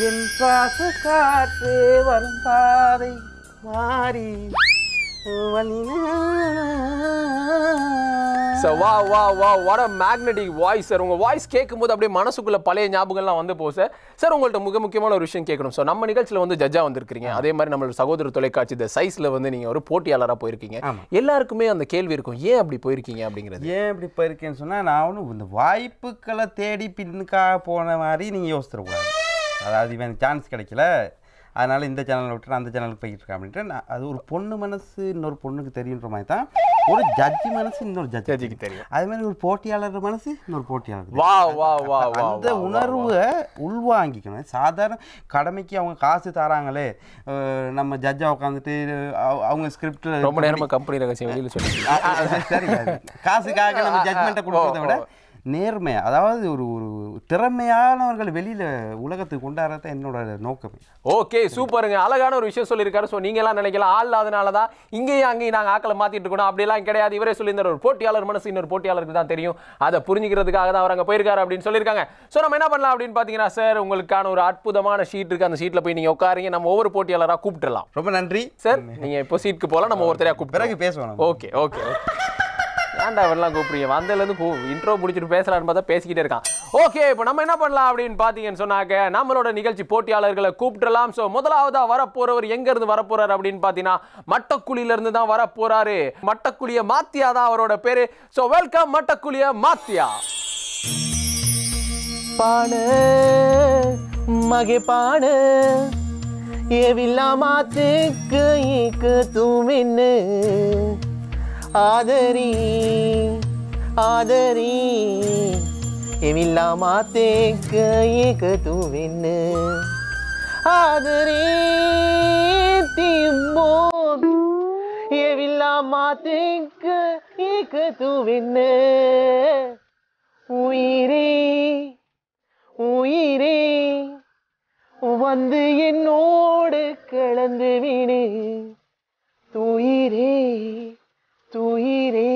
என் சுவாச காற்று வரும் பாதை மாறி what a magnetic voice sir. உங்க வாய்ஸ் கேட்கும்போது அப்படியே மனசுக்குள்ள பழைய ஞாபகங்கள்லாம் வந்து போகுது சார். சார் உங்கள்ட்ட முக்கியமான ஒரு விஷயம் கேட்கணும். ஸோ நம்ம நிகழ்ச்சியில் வந்து ஜட்ஜா வந்திருக்கீங்க. அதே மாதிரி நம்மளோட சகோதர தொலைக்காட்சி த சைஸ்ல வந்து நீங்க ஒரு போட்டியாளராக போயிருக்கீங்க. எல்லாருக்குமே அந்த கேள்வி இருக்கும், ஏன் அப்படி போயிருக்கீங்க அப்படிங்கிறது. ஏன் அப்படி போயிருக்கேன்னு சொன்னா, நான் ஒன்றும் இந்த வாய்ப்புகளை தேடி பின்னுக்காக போன மாதிரி நீங்க யோசிச்சிடக்கூடாது. அதாவது இவன் சான்ஸ் கிடைக்கல, அதனால இந்த சேனலை விட்டு அந்த சேனலுக்கு போய்கிட்டு இருக்கேன் அப்படின்ட்டு. அது ஒரு பொண்ணு மனசு இன்னொரு பொண்ணுக்கு தெரியுன்ற மாதிரி தான் ஒரு ஜட்ஜி மனசு இன்னொரு ஜட்ஜிக்கு தெரியும். அதே மாதிரி ஒரு போட்டியாளர் மனசு இன்னொரு போட்டியாளர். அந்த உணர்வை உள்வாங்கிக்கணும். சாதாரண கடமைக்கு அவங்க காசு தராங்களே, நம்ம ஜட்ஜா உட்காந்துட்டு அவங்க ஸ்கிரிப்ட் ரொம்ப நேரமாக கம்பெனி ரகசியம் வெளியில் சொல்லி சரி, காசுக்காக நம்ம ஜட்மெண்ட்டை கொடுக்கறத விட நேர்மை, அதாவது ஒரு திறமையானவர்கள் வெளியில உலகத்துக்கு கொண்டாடுறத என்னோட நோக்கமே. ஓகே, சூப்பருங்க. அழகான ஒரு விஷயம் சொல்லியிருக்காரு. ஸோ நீங்க எல்லாம் நினைக்கலாம் ஆள் அதனால தான் இங்கேயும் அங்கேயும் நாங்கள் ஆக்களை மாத்திட்டு இருக்கணும். அப்படியெல்லாம் கிடையாது. இவரே சொல்லியிருந்தார், ஒரு போட்டியாளர் மனசு இன்னொரு போட்டியாளருக்கு தான் தெரியும். அதை புரிஞ்சுக்கிறதுக்காக தான் அவர் அங்கே போயிருக்காரு அப்படின்னு சொல்லியிருக்காங்க. ஸோ நம்ம என்ன பண்ணலாம் அப்படின்னு பார்த்தீங்கன்னா, சார் உங்களுக்கான ஒரு அற்புதமான ஷீட் இருக்கு. அந்த ஷீட்டில் போய் நீங்க உட்காருங்க. நம்ம ஒவ்வொரு போட்டியாளராக கூப்பிட்டுலாம். ரொம்ப நன்றி சார். நீங்க இப்போ சீட்டுக்கு போகலாம். நம்ம ஒவ்வொருத்தரையா கூப்பிட்டு பிறகு பேசுவோம். Okay okay. ஏன்டா அவரெல்லாம் கூப்பிடுறீங்க? வந்ததுலேருந்து இன்ட்ரோ முடிச்சுட்டு பேசலான்னு பார்த்தா பேசிக்கிட்டே இருக்கான். ஓகே, இப்போ நம்ம என்ன பண்ணலாம் அப்படின்னு பார்த்தீங்கன்னு சொன்னாக்க, நம்மளோட நிகழ்ச்சி போட்டியாளர்களை கூப்பிட்டுலாம். ஸோ முதலாவதா வரப்போறவர் எங்கேருந்து வரப்போறாரு அப்படின்னு பார்த்தீங்கன்னா, மட்டக்குழியிலேருந்து தான் வரப்போறாரு. மட்டக்குழிய மாத்தியா தான் அவரோட பேரு. ஸோ வெல்கம் மட்டக்குழிய மாத்தியா. பாடு மகே பாடு ஏவில்லா மாத்துக்கு ஈக்கு தூமின்னு ஆதரி ஆதரி எவில்லா மாத்தேக்கு ஏக்கு தூவின்னு ஆதரி திம்போன் எவில்லா மாத்தேக்கு ஏக்கு தூவின்னு உயிரே உயிரே வந்து என்னோடு கலந்து விடு துயிரே तुहिरे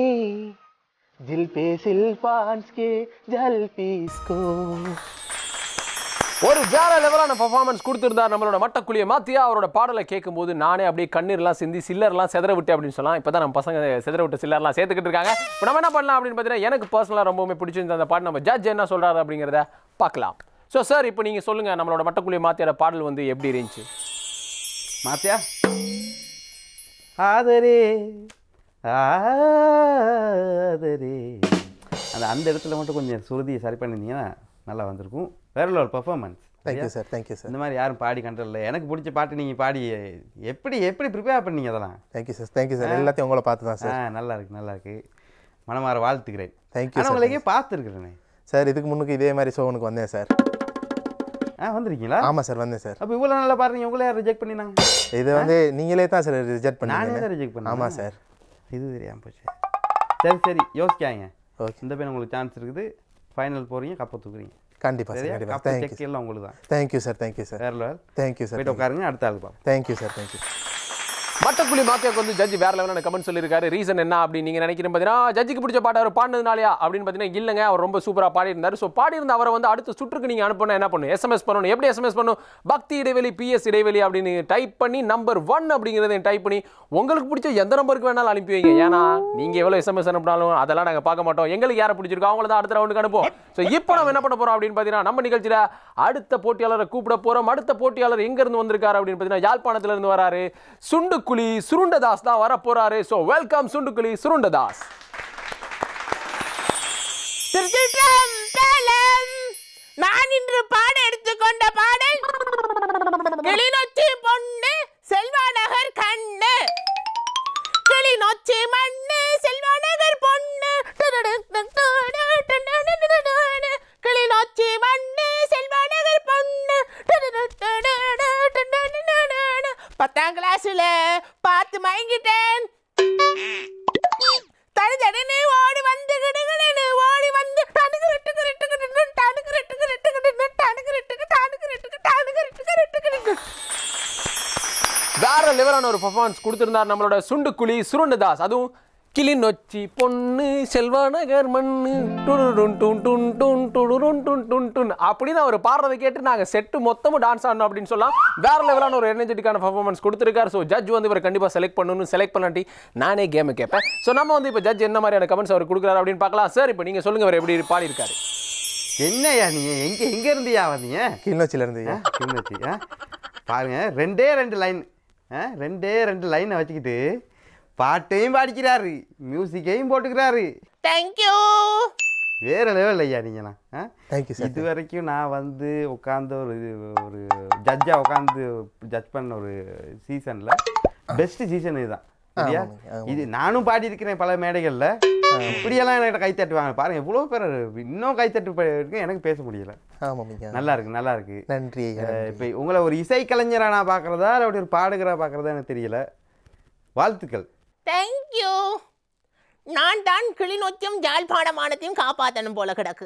दिल पे सिल्फांस के जल पीस्को. ஒரு வேற லெவலான பெர்ஃபார்மன்ஸ் கொடுத்துருந்தார் நம்மளோட மட்டக்குழிய மாத்தியா. அவரோட பாடலை கேட்கும்போது நானே அப்படியே கண்ணீர்லாம் சிந்தி சில்லர்லாம் செதற விட்டு அப்படின்னு சொல்லலாம். இப்போ தான் நம்ம பசங்க செதற விட்டு சில்லர்லாம் சேர்த்துக்கிட்டு இருக்காங்க. இப்போ நம்ம என்ன பண்ணலாம் அப்படின்னு பார்த்தீங்கன்னா, எனக்கு பர்சனலாக ரொம்பவுமே பிடிச்சிருந்த அந்த பாட்டு நம்ம ஜட்ஜ் என்ன சொல்கிறாரு அப்படிங்கிறத பார்க்கலாம். ஸோ சார் இப்போ நீங்கள் சொல்லுங்கள், நம்மளோட மட்டக்குழிய மாத்தியோட பாடல் வந்து எப்படி இருந்துச்சு? மாத்தியா ஆதரே ஆதரே அந்த இடத்துல மட்டும் கொஞ்சம் சுருதியை சரி பண்ணியிருந்தீங்கன்னா நல்லா வந்திருக்கும். வேற ஒரு performance. Thank you sir, thank you sir. இந்த மாதிரி யாரும் பாடி கண்டல. எனக்கு பிடிச்ச பாட்டு நீங்கள் பாடி எப்படி ப்ரிப்பேர் பண்ணீங்க அதெல்லாம்? Thank you sir, thank you sir. எல்லாத்தையும் உங்களை பார்த்து தான் சார். நல்லா இருக்கு. மனமாற வாழ்த்துக்கிறேன். Thank you sir. உங்களுக்கே பார்த்துருக்குறேனே சார். இதுக்கு முன்னுக்கு இதே மாதிரி ஷோனுக்கு வந்தேன் சார். வந்திருக்கீங்களா? ஆமாம் சார், வந்தேன் சார். அப்போ இவ்வளோ நல்லா பாருங்க, உங்களே யார் ரிஜெக்ட் பண்ணினாங்க? இது வந்து நீங்களே தான் சார் ரிஜெக்ட் பண்ணி. நானே தான் ரிஜெக்ட் பண்ணேன். ஆமாம் சார். இது தெரியாமல் போச்சு. சரி யோசிக்காங்க. ஓகே, இந்த பேர் உங்களுக்கு சான்ஸ் இருக்குது. ஃபைனல் போகிறீங்க, கப்பை தூக்குறீங்க. கண்டிப்பாக சார், கண்டிப்பாக. தேங்க்யூ எல்லாம் உங்களுக்கு தான். Thank you sir, thank you sir. வேற லெவல். Thank you sir. போய்ட்டு உட்காருங்க, அடுத்த ஆள் பார்ப்போம். Thank you sir, thank you. மட்டக்குழி மாக்கியாக்கு வந்து ஜட்ஜ் வேற லெவலான கமெண்ட் சொல்லியிருக்காரு. ரீசன் என்ன அப்படின்னு நீங்க நினைக்கிறீங்க பார்த்தீங்கன்னா, ஜட்ஜுக்கு பிடிச்ச பாட்டு அவர் பாடினதுனாலயா அப்படின்னு பார்த்தீங்கன்னா இல்லைங்க, அவர் ரொம்ப சூப்பராக பாடியிருந்தார். ஸோ பாடியிருந்த அவரை வந்து அடுத்த சுற்றுக்கு நீங்கள் அனுப்பணும் என்ன பண்ணணும், எஸ்எம்எஸ் பண்ணணும். எப்படி எஸ்எம்எஸ் பண்ணணும், பக்தி இடைவெளி PS இடைவெளி அப்படின்னு டைப் பண்ணி நம்பர் 1 அப்படிங்கிறத டைப் பண்ணி உங்களுக்கு பிடிச்ச எந்த நம்பருக்கு வேணாலும் அனுப்பி வைங்க. ஏன்னா நீங்கள் எவ்வளோ எஸ்எம்எஸ் அனுப்பினாலும் அதெல்லாம் நாங்கள் பார்க்க மாட்டோம். எங்களுக்கு யாரை பிடிச்சிருக்கோ அவங்கள தான் அடுத்த ரவுண்டுக்கு அனுப்புவோம். ஸோ இப்போ நம்ம என்ன பண்ண போகிறோம் அப்படின்னு பார்த்தீங்கன்னா, நம்ம நிகழ்ச்சியில் அடுத்த போட்டியாளரை கூப்பிட போகிறோம். அடுத்த போட்டியாளர் எங்கேருந்து வந்திருக்காரு அப்படின்னு பார்த்தீங்கன்னா, யாழ்ப்பாணத்திலிருந்து வராரு. சுண்டுக்குழி சுருண்டதாஸ் தான் வர போறாரு. So welcome Sundukuzhi Surundadas. நான் இன்று பாட எடுத்துக்கொண்ட பாடல் கிளிநொச்சி பொண்ணு செல்வாநகர் கண்ணு. கிளிநொச்சி மண்ணு செல்வாநகர் பொண்ணு. கிளிநொச்சி மண்ணு செல்வாநகர் பொண்ணு. 10ஆம் கிளாஸ்ல பார்த்து மயங்கிட்டேன். தடுதடுன்னு ஓடி வந்து கிடுகிடுன்னு ஓடி வந்து வேற லெவலான ஒரு பெர்ஃபார்மன்ஸ் கொடுத்திருந்தார் நம்மளோட சுண்டுக்குழி சுருண்டதாஸ். அதுவும் கிளிநொச்சி பொண்ணு செல்வாநகர் மண்ணு அப்படின்னு அவர் பாடுறதை கேட்டு நாங்கள் செட்டு மொத்தமும் டான்ஸ் ஆடணும் அப்படின்னு சொல்லலாம். வேற லெவலான ஒரு எனர்ஜெட்டிக்கான பெர்ஃபார்மன்ஸ் கொடுத்துருக்காரு. ஸோ ஜட்ஜ் வந்து இவர் கண்டிப்பாக செலக்ட் பண்ணணும். செலக்ட் பண்ணாட்டி நானே கேமை கேட்பேன். ஸோ நம்ம வந்து இப்போ ஜட்ஜ் என்ன மாதிரியான கமெண்ட்ஸ் அவர் கொடுக்குறாரு அப்படின்னு பார்க்கலாம். சார் இப்போ நீங்கள் சொல்லுங்கள், அவர் எப்படி பாடியிருக்காரு. என்னையா நீ எங்கே இருந்தியா வந்தீங்க? கிளிநொச்சியில் இருந்தீங்க. கிளிநொச்சி பாருங்க, ரெண்டே ரெண்டு லைனை வச்சுக்கிட்டு பாட்டையும் பாடிக்கிறாரு, மியூசிக்கையும் போட்டுக்கிறாரு. தேங்க்யூ. வேற லெவல் ஐயா நீங்களாம். Thank you sir. இது வரைக்கும் நான் வந்து உட்காந்து ஒரு ஜட்ஜா உட்காந்து ஜட்ஜ் பண்ண ஒரு சீசன்ல பெஸ்ட் சீசன் இதுதான். சரியா? இது நானும் பாடி இருக்கிறேன் பல மேடைகள்ல. இப்படியெல்லாம் என்கிட்ட கை தட்டுவாங்க பாருங்க, எவ்வளவு பேர் இன்னும் கை தட்டு இருக்கு, எனக்கு பேச முடியல. நல்லா இருக்கு. நன்றி. இப்ப உங்களை ஒரு இசை கலைஞரா நான் பாக்குறதா இல்லை அப்படி ஒரு பாடுகிறா பாக்குறதா எனக்கு தெரியல. வாழ்த்துக்கள். தேங்க்யூ. நான் தான் கிளிநொச்சியும் யாழ்ப்பாணமானத்தையும் காப்பாற்றணும் போல கிடக்கு.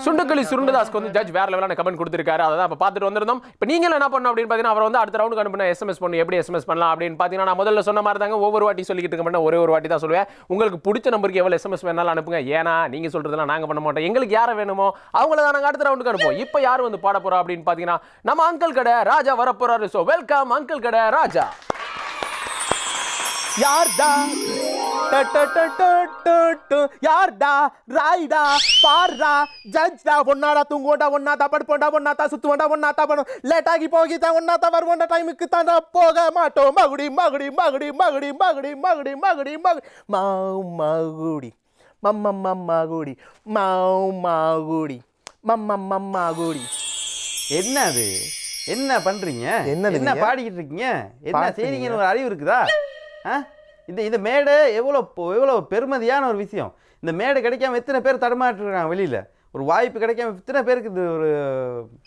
சுண்டுக்குழி சுருண்டதாஸ்க்கு வந்து ஜட்ஜ் வேற லெவலான கமெண்ட் கொடுத்திருக்காரு. அதை தான் இப்போ பார்த்துட்டு வந்திருந்தோம். இப்போ நீங்கள் என்ன பண்ணணும் அப்படின்னு பார்த்தீங்கன்னா, அவர் வந்து அடுத்த ரவுண்டுக்கு அனுப்பினா எஸ்எம்எஸ் பண்ணணும். எப்படி எஸ்எம்எஸ் பண்ணலாம் அப்படின்னு பார்த்தீங்கன்னா, நான் முதல்ல சொன்ன மாதிரி தாங்க ஒவ்வொரு வாட்டி சொல்லிக்கிட்டு இருக்க மாட்டேன், ஒரே ஒரு வாட்டி தான் சொல்லுவேன். உங்களுக்கு பிடிச்ச நம்பருக்கு எவ்வளோ எஸ்எம்எஸ் வேணாலும் அனுப்புங்க. ஏன்னா நீங்கள் சொல்றதெல்லாம் நாங்கள் பண்ண மாட்டோம். எங்களுக்கு யாரை வேணுமோ அவங்கள தான் நாங்கள் அடுத்த ரவுண்டுக்கு அனுப்புவோம். இப்போ யார் வந்து பாட போறோம் அப்படின்னு பார்த்தீங்கன்னா, நம்ம அங்கிள் கடை ராஜா வர போறாரு. ஸோ வெல்கம் அங்கிள் கடை ராஜா. யார்டா யார்டா ராய்டா பாரா ஜட்ஜ்டா ஒன்னாடா தூங்குவோண்டா ஒன்னாதா படுப்போண்டா ஒன்னாதா சுத்துவோண்டா ஒன்னாதா படும் லேட் ஆகி போகிட்டா ஒன்னாதா வருவோண்டா டைமுக்கு தாண்டா போக மாட்டோம். மகுடி மகுடி மகுடி மகுடி மகுடி மகுடி மகுடி மகுடி மாவு மகுடி மம்மம்மம்மாகுடி மாவு மாகுடி மம்மம்மம்மாகுடி. என்ன அது? என்ன பண்றீங்க? என்ன பாடிக்கிட்டு இருக்கீங்க? என்ன செய்றீங்கன்னு ஒரு அறிவு இருக்குதா? இந்த மேடை எவ்வளோ பெருமதியான ஒரு விஷயம். இந்த மேடை கிடைக்காம எத்தனை பேர் தடுமாற்றிருக்காங்க வெளியில். ஒரு வாய்ப்பு கிடைக்காம எத்தனை பேருக்கு இது ஒரு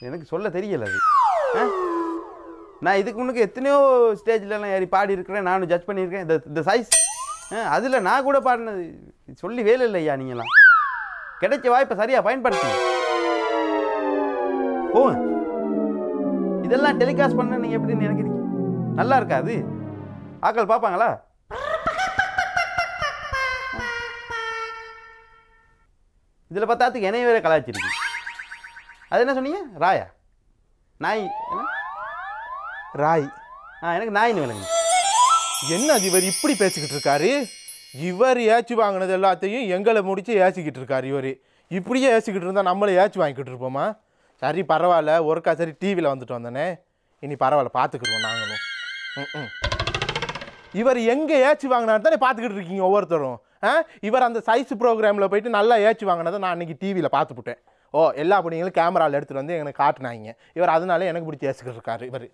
எனக்கு சொல்ல தெரியல. அது நான் இதுக்கு முன்னுக்கு எத்தனையோ ஸ்டேஜ்லலாம் ஏறி பாடி இருக்கிறேன், நானும் ஜட்ஜ் பண்ணியிருக்கேன். இந்த சைஸ் அதில் நான் கூட பாடினது சொல்லி வேலை இல்லையா. நீங்களாம் கிடைச்ச வாய்ப்பை சரியாக பயன்படுத்துங்க. போங்க, இதெல்லாம் டெலிகாஸ்ட் பண்ண நீங்கள் எப்படின்னு நினைக்கிறீங்க? நல்லா இருக்காது? ஆக்கள் பார்ப்பாங்களா? இதில் பார்த்தாத்துக்கு என்னைய வேற கலாய்ச்சிருக்கு. அது என்ன சொன்னீங்க? ராயா? நாய்? ராய். எனக்கு நாயின்னு விளங்குங்க. என்ன இவர் இப்படி பேசிக்கிட்டு இருக்காரு? இவர் ஏச்சு வாங்கினது எல்லாத்தையும் எங்களை முடிச்சு ஏசிக்கிட்டு இருக்காரு. இவர் இப்படியே ஏசிக்கிட்டு இருந்தால் நம்மளே ஏச்சு வாங்கிக்கிட்டு இருப்போமா? சரி பரவாயில்ல, ஒருக்கா சரி டிவியில் வந்துட்டு வந்தேனே, இனி பரவாயில்ல பார்த்துக்கிடுவோம் நாங்களும். இவர் எங்கே ஏச்சு வாங்கினாரு தானே பார்த்துக்கிட்டு இருக்கீங்க ஒவ்வொருத்தரும். இவர் அந்த சைஸ் ப்ரோக்ராமில் போயிட்டு நல்லா ஏச்சு வாங்கினதை நான் அன்றைக்கி டிவியில் பார்த்துப்புட்டேன். எல்லா பிள்ளைங்களும் கேமராவில் எடுத்துகிட்டு வந்து எனக்கு காட்டினாங்க. இவர் அதனால எனக்கு பிடிச்சி ஏசிக்கிட்டு இருக்காரு இவர்.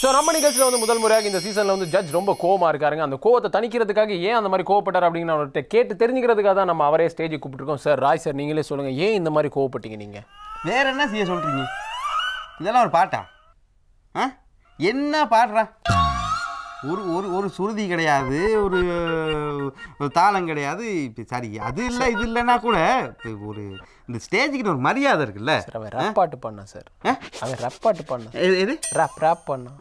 ஸோ நம்ம நிகழ்ச்சியில் வந்து முதல் முறையாக இந்த சீசனில் வந்து ஜட்ஜ் ரொம்ப கோவமாக இருக்காருங்க. அந்த கோவத்தை தணிக்கிறதுக்காக ஏன் அந்த மாதிரி கோவப்பட்டார் அப்படின்னு அவர்கிட்ட கேட்டு தெரிஞ்சுக்கிறதுக்காக தான் நம்ம அவரே ஸ்டேஜுக்கு கூப்பிட்டுருக்கோம். சார் ராய் சார், நீங்களே சொல்லுங்கள், ஏன் இந்த மாதிரி கோவப்பட்டீங்க நீங்கள்? வேற என்ன செய்ய சொல்கிறீங்க? இதெல்லாம் ஒரு பாட்டா? என்ன பாடுறா? ஒரு ஒரு ஒரு சுருதி கிடையாது, ஒரு தாளம் கிடையாது. இப்போ சரி அது இல்லை இது இல்லைன்னா கூட இப்போ ஒரு இந்த ஸ்டேஜுக்கு ஒரு மரியாதை இருக்குல்ல. அவன் ரப் பாட்டு பண்ணான் சார், அவன் ரப் பாட்டு பண்ணான். எது ரப் பண்ணான்.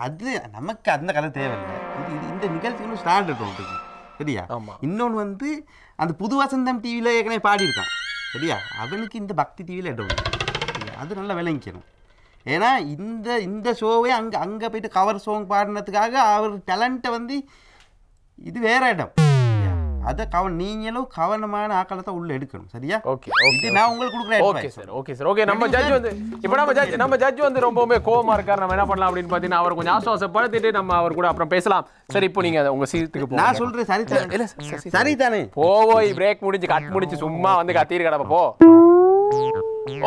அது நமக்கு அந்த கதை தேவையில்லை. இந்த நிகழ்ச்சிக்கு ஸ்டாண்டர்ட் ஒன்று சரியா. இன்னொன்று வந்து அந்த புது வசந்தம் டிவியில் ஏற்கனவே பாடியிருக்கான் சரியா, அவனுக்கு இந்த பக்தி டிவியில் இடம் அது நல்லா விளங்கிக்கணும். ஏன்னா இந்த ஷோவே அங்கே போயிட்டு கவர் சாங் பாடினதுக்காக அவர் டேலண்ட்டை வந்து இது வேற இடம். அதை நீங்களும் கவனமான ஆக்களை தான் உள்ள எடுக்கணும் சரியா. ஓகே இது நான் உங்களுக்கு கொடுக்குறேன். Okay sir, okay sir, okay. நம்ம ஜட்ஜ் வந்து இப்போ நம்ம ஜட்ஜ் வந்து ரொம்பவே கோவமா இருக்காரு. நம்ம என்ன பண்ணலாம் அப்படின்னு பார்த்தீங்கன்னா அவர் கொஞ்சம் ஆசுவாசப்படுத்திட்டு நம்ம அவர் கூட அப்புறம் பேசலாம். சரி இப்போ நீங்க உங்க சீட்டுக்கு போங்க. நான் சொல்றேன் சரிதானே? இல்ல சரிதானே. போய் பிரேக் முடிஞ்சு கட் முடிச்சு சும்மா வந்து கத்திட்டு கிடப்ப போ.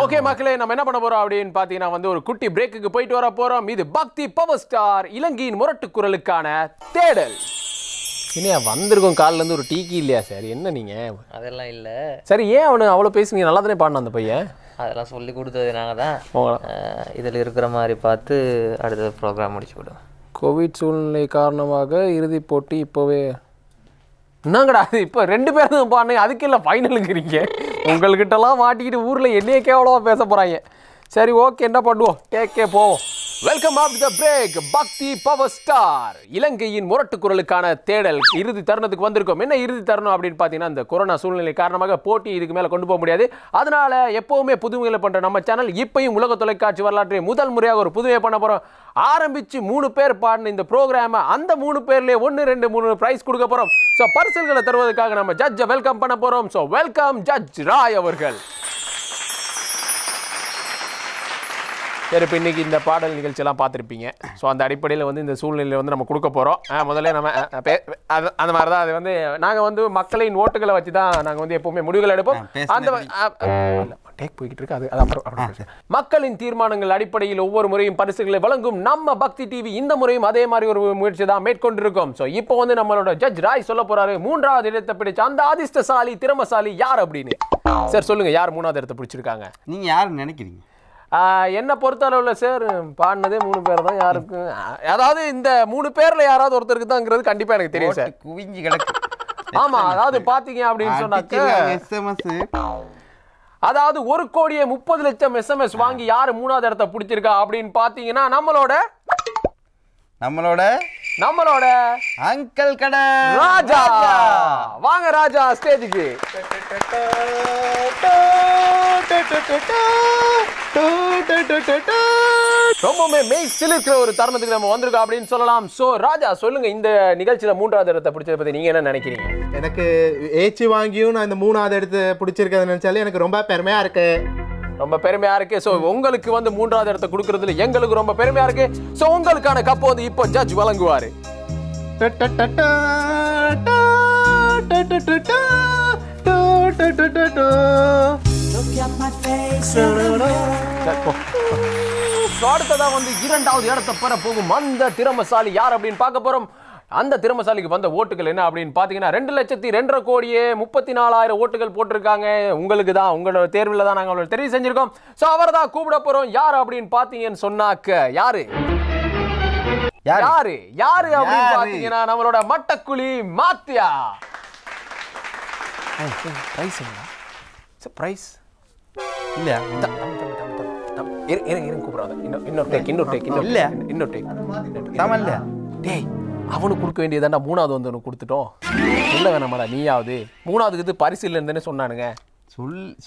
ஓகே மக்களே, நம்ம என்ன பண்ண போறோம் அப்படின்னு பார்த்தீங்கன்னா வந்து ஒரு குட்டி பிரேக்குக்கு போயிட்டு வர போறோம். இது பக்தி பவர் ஸ்டார் இலங்கையின் முரட்டு குரலுக்கான தேடல். இனியா வந்திருக்கோம் காலில இருந்து ஒரு டீக்கி இல்லையா சார்? என்ன நீங்க அதெல்லாம் இல்ல. சரி ஏன் அவனு அவ்வளவு பேசுனீங்க? நல்லா தானே பாடின அந்த பையன். அதெல்லாம் சொல்லி கொடுத்தது நாங்கள் தான். இதில் இருக்கிற மாதிரி பார்த்து அடுத்த ப்ரோக்ராம் முடிச்சு விடுவோம். கோவிட் சூழ்நிலை காரணமாக இறுதிப் போட்டி இப்போவே என்னங்கடா அது? இப்போ 2 பேர் தான் பாருங்க, அதுக்கு இல்லை ஃபைனலுங்கிறீங்க. உங்கள்கிட்டலாம் மாட்டிக்கிட்டு ஊரில் என்னையே கேவலமாக பேச போகிறாங்க. சரி ஓகே, என்ன பண்ணுவோம், டேக்கே போவோம். Welcome of the break. பக்தி பவர் ஸ்டார் இலங்கையின் முரட்டு குரலுக்கான தேடல் இறுதி தருணத்துக்கு வந்திருக்கோம். என்ன இறுதி தருணம் அப்படின்னு பார்த்தீங்கன்னா இந்த கொரோனா சூழ்நிலை காரணமாக போட்டி இதுக்கு மேலே கொண்டு போக முடியாது. அதனால எப்பவுமே புதுமைகளை பண்ணுற நம்ம சேனல் இப்பயும் உலக தொலைக்காட்சி வரலாற்றை முதல் முறையாக ஒரு புதுமையை பண்ண போகிறோம். ஆரம்பித்து 3 பேர் பாடின இந்த ப்ரோக்ராமை அந்த 3 பேர்லேயே 1, 2, 3 ப்ரைஸ் கொடுக்க போகிறோம். ஸோ பரிசல்களை தருவதற்காக நம்ம ஜட்ஜை வெல்கம் பண்ண போகிறோம். ஸோ வெல்கம் ஜட்ஜ் ராய் அவர்கள். சரி, இப்போ இன்றைக்கி இந்த பாடல் நிகழ்ச்சியெல்லாம் பார்த்துருப்பீங்க. ஸோ அந்த அடிப்படையில் வந்து இந்த சூழ்நிலையில் வந்து நம்ம கொடுக்க போகிறோம். முதல்ல நம்ம அந்த மாதிரி தான் அது வந்து நாங்கள் வந்து மக்களின் ஓட்டுகளை வச்சு தான் நாங்கள் வந்து எப்போவுமே முடிவுகள் எடுப்போம். அந்த டேக் போய்கிட்டு இருக்கு அது அப்புறம் மக்களின் தீர்மானங்கள் அடிப்படையில் ஒவ்வொரு முறையும் பரிசுகளை வழங்கும் நம்ம பக்தி டிவி இந்த முறையும் அதே மாதிரி ஒரு முயற்சி தான் மேற்கொண்டிருக்கோம். ஸோ இப்போ வந்து நம்மளோட ஜட்ஜ் ராய் சொல்ல போகிறாரு 3வது இடத்தை பிடிச்ச அந்த அதிர்ஷ்டசாலி திறமசாலி யார் அப்படின்னு. சார் சொல்லுங்கள், யார் 3வது இடத்தை பிடிச்சிருக்காங்க? நீங்கள் யாருன்னு நினைக்கிறீங்க? என்ன பொறுத்த அளவில் சார் பாடினதே 3 பேர் தான். யாருக்கு அதாவது இந்த 3 பேர்ல யாராவது ஒருத்தருக்கு தான்ங்கிறது கண்டிப்பா எனக்கு தெரியும் சார். குவிஞ்சு கிடக்கு. ஆமா, அதாவது பாத்தீங்க அப்படின்னு சொன்னாக்க அதாவது 1,30,00,000 SMS வாங்கி யாரு 3வது இடத்தை பிடிச்சிருக்கா அப்படின்னு பாத்தீங்கன்னா நம்மளோட அங்கிள் கடை ராஜா. வாங்க ராஜா ஸ்டேஜுக்கு. ரொம்பவுமே மெய் சிலிர்க்கிற ஒரு தருணத்துக்கு நம்ம வந்திருக்கோம் அப்படின்னு சொல்லலாம். ஸோ ராஜா சொல்லுங்க, இந்த நிகழ்ச்சியில 3வது இடத்தை பிடிச்சதை பத்தி நீங்க என்ன நினைக்கிறீங்க? எனக்கு ஏச்சி வாங்கியும் நான் இந்த 3வது இடத்தை பிடிச்சிருக்கதை நினைச்சாலே எனக்கு ரொம்ப பெருமையா இருக்கு. ரொம்ப பெருமையா இருக்கு. ஸோ உங்களுக்கு வந்து 3வது இடத்தை கொடுக்கறதுல எங்களுக்கு ரொம்ப பெருமையா இருக்கு. ஸோ உங்களுக்கான கப் வந்து இப்போ ஜட்ஜ் வழங்குவாரு. அடுத்ததா வந்து 2வது இடத்தை பெற போகும் அந்த திறமசாலி யார் அப்படின்னு பார்க்க போறோம். அந்த திறமசாலிக்கு வந்த ஓட்டுகள் என்ன அப்படின்னு பார்த்தீங்கன்னா 2,02,34,000 ஓட்டுகள் போட்டிருக்காங்க. உங்களுக்கு தான், உங்களோட தேர்வில் தான் நாங்கள் அவங்களை தெரிவு செஞ்சிருக்கோம். ஸோ அவரை தான் கூப்பிட போறோம். யார் அப்படின்னு பார்த்தீங்கன்னு சொன்னாக்க யாரு அப்படின்னு பார்த்தீங்கன்னா நம்மளோட மட்டக்குழி மாத்தியா. பிரைஸ் இல்ல அவனுக்கு கொடுக்க வேண்டியதாண்டா 3வது வந்து கொடுத்துட்டோம். சொல்ல வேணாமாடா நீயாவது? 3வதுக்கு பரிசு இல்லைன்னு சொன்னானுங்க.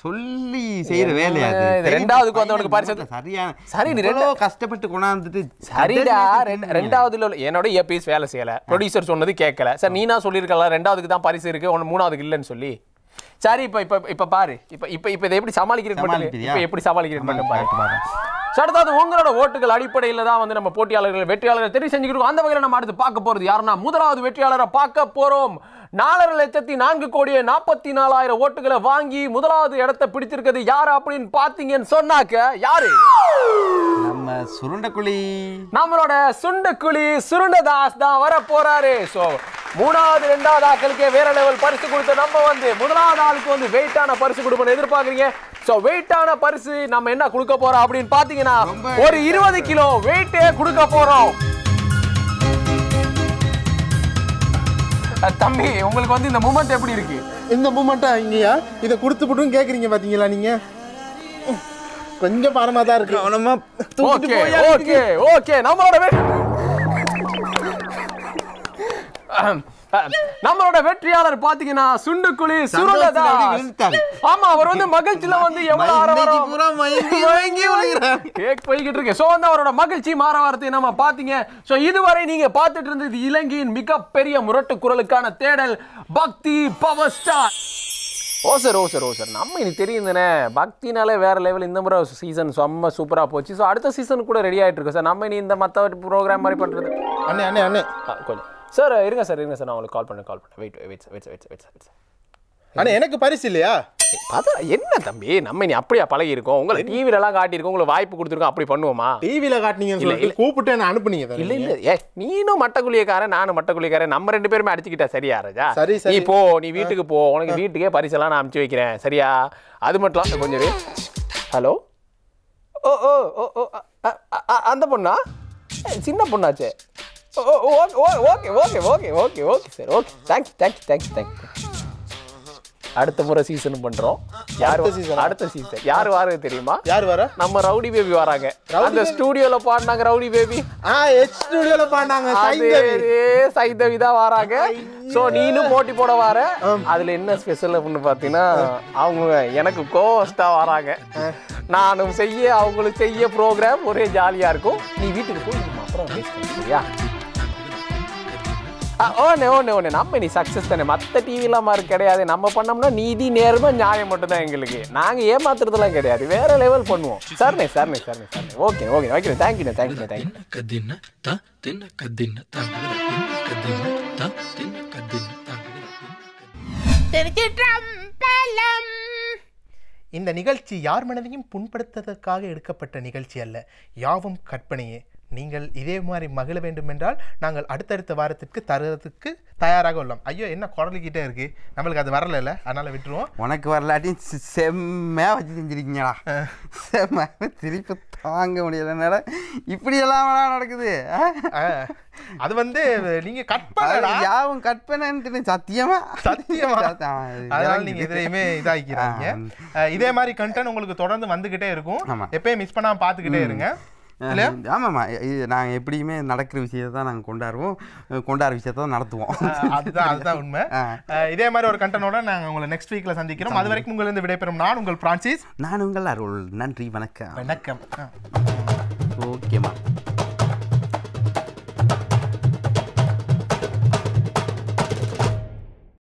சொல்லி செய்யற வேலையா? 2வதுக்கு வந்தவனுக்கு பரிசு சரியான சரி, நீ கஷ்டப்பட்டு கொண்டாந்துட்டு சரிடா. 2வதுல என்னோட இயர்பீஸ் வேலை செய்யல, ப்ரொடியூசர் சொன்னது கேட்கல. சார் நீனா சொல்லியிருக்கலாம் 2வதுக்கு தான் பரிசு இருக்கு, 3வதுக்கு இல்லைன்னு சொல்லி. சரி இப்ப பாரு, இப்ப இதை எப்படி சமாளிக்கிறேன் பாரு. அடுத்தது உங்களோட ஓட்டுகள் அடிப்படையில் தான் வந்து நம்ம போட்டியாளர்கள் வெற்றியாளர்கள் தெரிவு செஞ்சுக்கிட்டு அந்த வகையில் நம்ம அடுத்து பார்க்க போறது யாருன்னா 1வது வெற்றியாளரை பார்க்க போறோம். 4,04,44,000 ஓட்டுகளை வாங்கி 1வது இடத்தை பிடிச்சிருக்கிறது யாரு அப்படின்னு பாத்தீங்கன்னு சொன்னாக்க யாரு? நம்ம சுருண்டக்குழி, நம்மளோட சுண்டக்குழி சுருண்டதாஸ் தான் வர போறாரு. சோ 3வது 2வது ஆட்களுக்கே வேற லெவல் பரிசு கொடுத்து நம்ம வந்து 1வது ஆளுக்கு வந்து வெயிட்டான பரிசு கொடுப்போம் எதிர்பார்க்குறீங்க. சோ வெயிட்டான பரிசு நம்ம என்ன கொடுக்க போறோம் அப்படின்னு பாத்தீங்கன்னா ஒரு 20 கிலோ வெயிட்டே கொடுக்க போறோம். தம்பி உங்களுக்கு வந்து இந்த மூமெண்ட் எப்படி இருக்கு? இந்த மூமெண்ட்டா இங்கயா இதை கொடுத்து போட்டும் கேட்குறீங்க பார்த்தீங்களா நீங்கள்? கொஞ்சம் பாரமாக தான் இருக்கு. ஓகே ஓகே ஓகே நம்மளோட வெற்றியாளர் பாத்தீங்கன்னா சுண்டுக்குழி சுருளதாஸ். ஆமா அவர் வந்து மகிழ்ச்சியில வந்து கேக் போய்கிட்டு இருக்கு. சோ வந்து அவரோட மகிழ்ச்சி மாறவாரத்தை நம்ம பாத்தீங்க. சோ இதுவரை நீங்க பாத்துட்டு இருந்தது இலங்கையின் மிகப்பெரிய முரட்டு குரலுக்கான தேடல் பக்தி பவர் ஸ்டார். ஓ சார் நம்ம எனக்கு தெரியும் தானே பக்தினாலே வேற லெவல். இந்த முறை சீசன் செம்ம சூப்பராக போச்சு. ஸோ அடுத்த சீசன் கூட ரெடி ஆகிட்டு இருக்கு சார். நம்ம இனி இந்த மற்ற ப்ரோக்ராம் மாதிரி பண்ணுறது. அண்ணே கொஞ்சம் சார் இருங்க சார் நான் உங்களுக்கு கால் பண்ணேன். வெயிட் அண்ணே எனக்கு பரிசு இல்லையா? அதான் என்ன தம்பி நம்ம இனி அப்படியா பழகி இருக்கோம். உங்களை டிவிலலாம் காட்டியிருக்கோம், உங்களுக்கு வாய்ப்பு கொடுத்துருக்கோம். அப்படி பண்ணுவோமா? டிவியில் காட்டினீங்க கூப்பிட்டு என்ன அனுப்புனீங்க? இல்லை நீனும் மட்டக்குழியக்காரன் நானும் மட்டக்குழியக்காரன், நம்ம 2 பேருமே அடிச்சுக்கிட்டா சரியா ராஜா? சரி நீ போ, நீ வீட்டுக்கு போ, உனக்கு வீட்டுக்கே பரிசெல்லாம் நான் அனுப்பிச்சு வைக்கிறேன் சரியா? அது மட்டும் கொஞ்சம் ஹலோ ஓ அந்த பொண்ணா சின்ன பொண்ணாச்சே. Okay sir okay thanks. அடுத்த முறை சீசன் பண்றோம். அடுத்த சீசன் யார் வாரது தெரியுமா? யார் வர? நம்ம ரவுடி பேபி வராங்க. அந்த ஸ்டுடியோல பாடினாங்க ரவுடி பேபி. ஸ்டுடியோல பாடினாங்க சைந்தவி தான் வராங்க. சோ நீனும் போட்டி போட வர. அதுல என்ன ஸ்பெஷல் அப்படின்னு பாத்தீங்கன்னா அவங்க எனக்கு கோஸ்டா வராங்க. நானும் செய்ய அவங்களுக்கு செய்ய ப்ரோக்ராம் ஒரே ஜாலியா இருக்கும். நீ வீட்டுக்கு போய் அப்புறம் சரியா? ஓனே நம்ம நீ சக்ஸஸ் தானே. மற்ற டிவிலாம் மாதிரி கிடையாது. நம்ம பண்ணோம்னா நீதி நேர்மை நியாயம் மட்டும் தான் எங்களுக்கு. நாங்கள் ஏமாத்துறதுலாம் கிடையாது. வேற லெவல் பண்ணுவோம். சரிண்ணே ஓகே வைக்கிறேன். தேங்க்யூண்ணே. இந்த நிகழ்ச்சி யார் மனதையும் புண்படுத்துவதற்காக எடுக்கப்பட்ட நிகழ்ச்சி அல்ல. யாவும் கற்பனையே. நீங்கள் இதே மாதிரி மகிழ வேண்டும் என்றால் நாங்கள் அடுத்தடுத்த வாரத்திற்கு தருவதற்கு தயாராக உள்ளோம். ஐயோ என்ன குரலுக்கிட்டே இருக்கு, நம்மளுக்கு அது வரல, அதனால விட்டுருவோம். உனக்கு வரலாட்டியும் செம்மையா வச்சு செஞ்சிருக்கீங்களா? செம்ம திருப்பி தாங்க முடியல. இப்படி எல்லாம் நடக்குது. அது வந்து நீங்க கற்பனை, யாவும் கற்பனை சத்தியமா. அதனால நீங்க எதுலையுமே இதாகிக்கிறாங்க. இதே மாதிரி கண்டென்ட் உங்களுக்கு தொடர்ந்து வந்துகிட்டே இருக்கும். எப்பயும் மிஸ் பண்ணாம பாத்துக்கிட்டே இருங்க. ஆமாம்மா, இது நாங்கள் எப்படியுமே நடக்கிற விஷயத்தை தான் நாங்கள் கொண்டாடுற விஷயத்தை தான் நடத்துவோம். அதுதான் உண்மை. இதே மாதிரி ஒரு கண்டனோட நாங்கள் உங்களை நெக்ஸ்ட் வீக்ல சந்திக்கிறோம். அது வரைக்கும் உங்களிருந்து விடைபெறும் நான் உங்கள் பிரான்சிஸ். நான் உங்கள் அருள். நன்றி, வணக்கம். வணக்கம். ஓகேம்மா.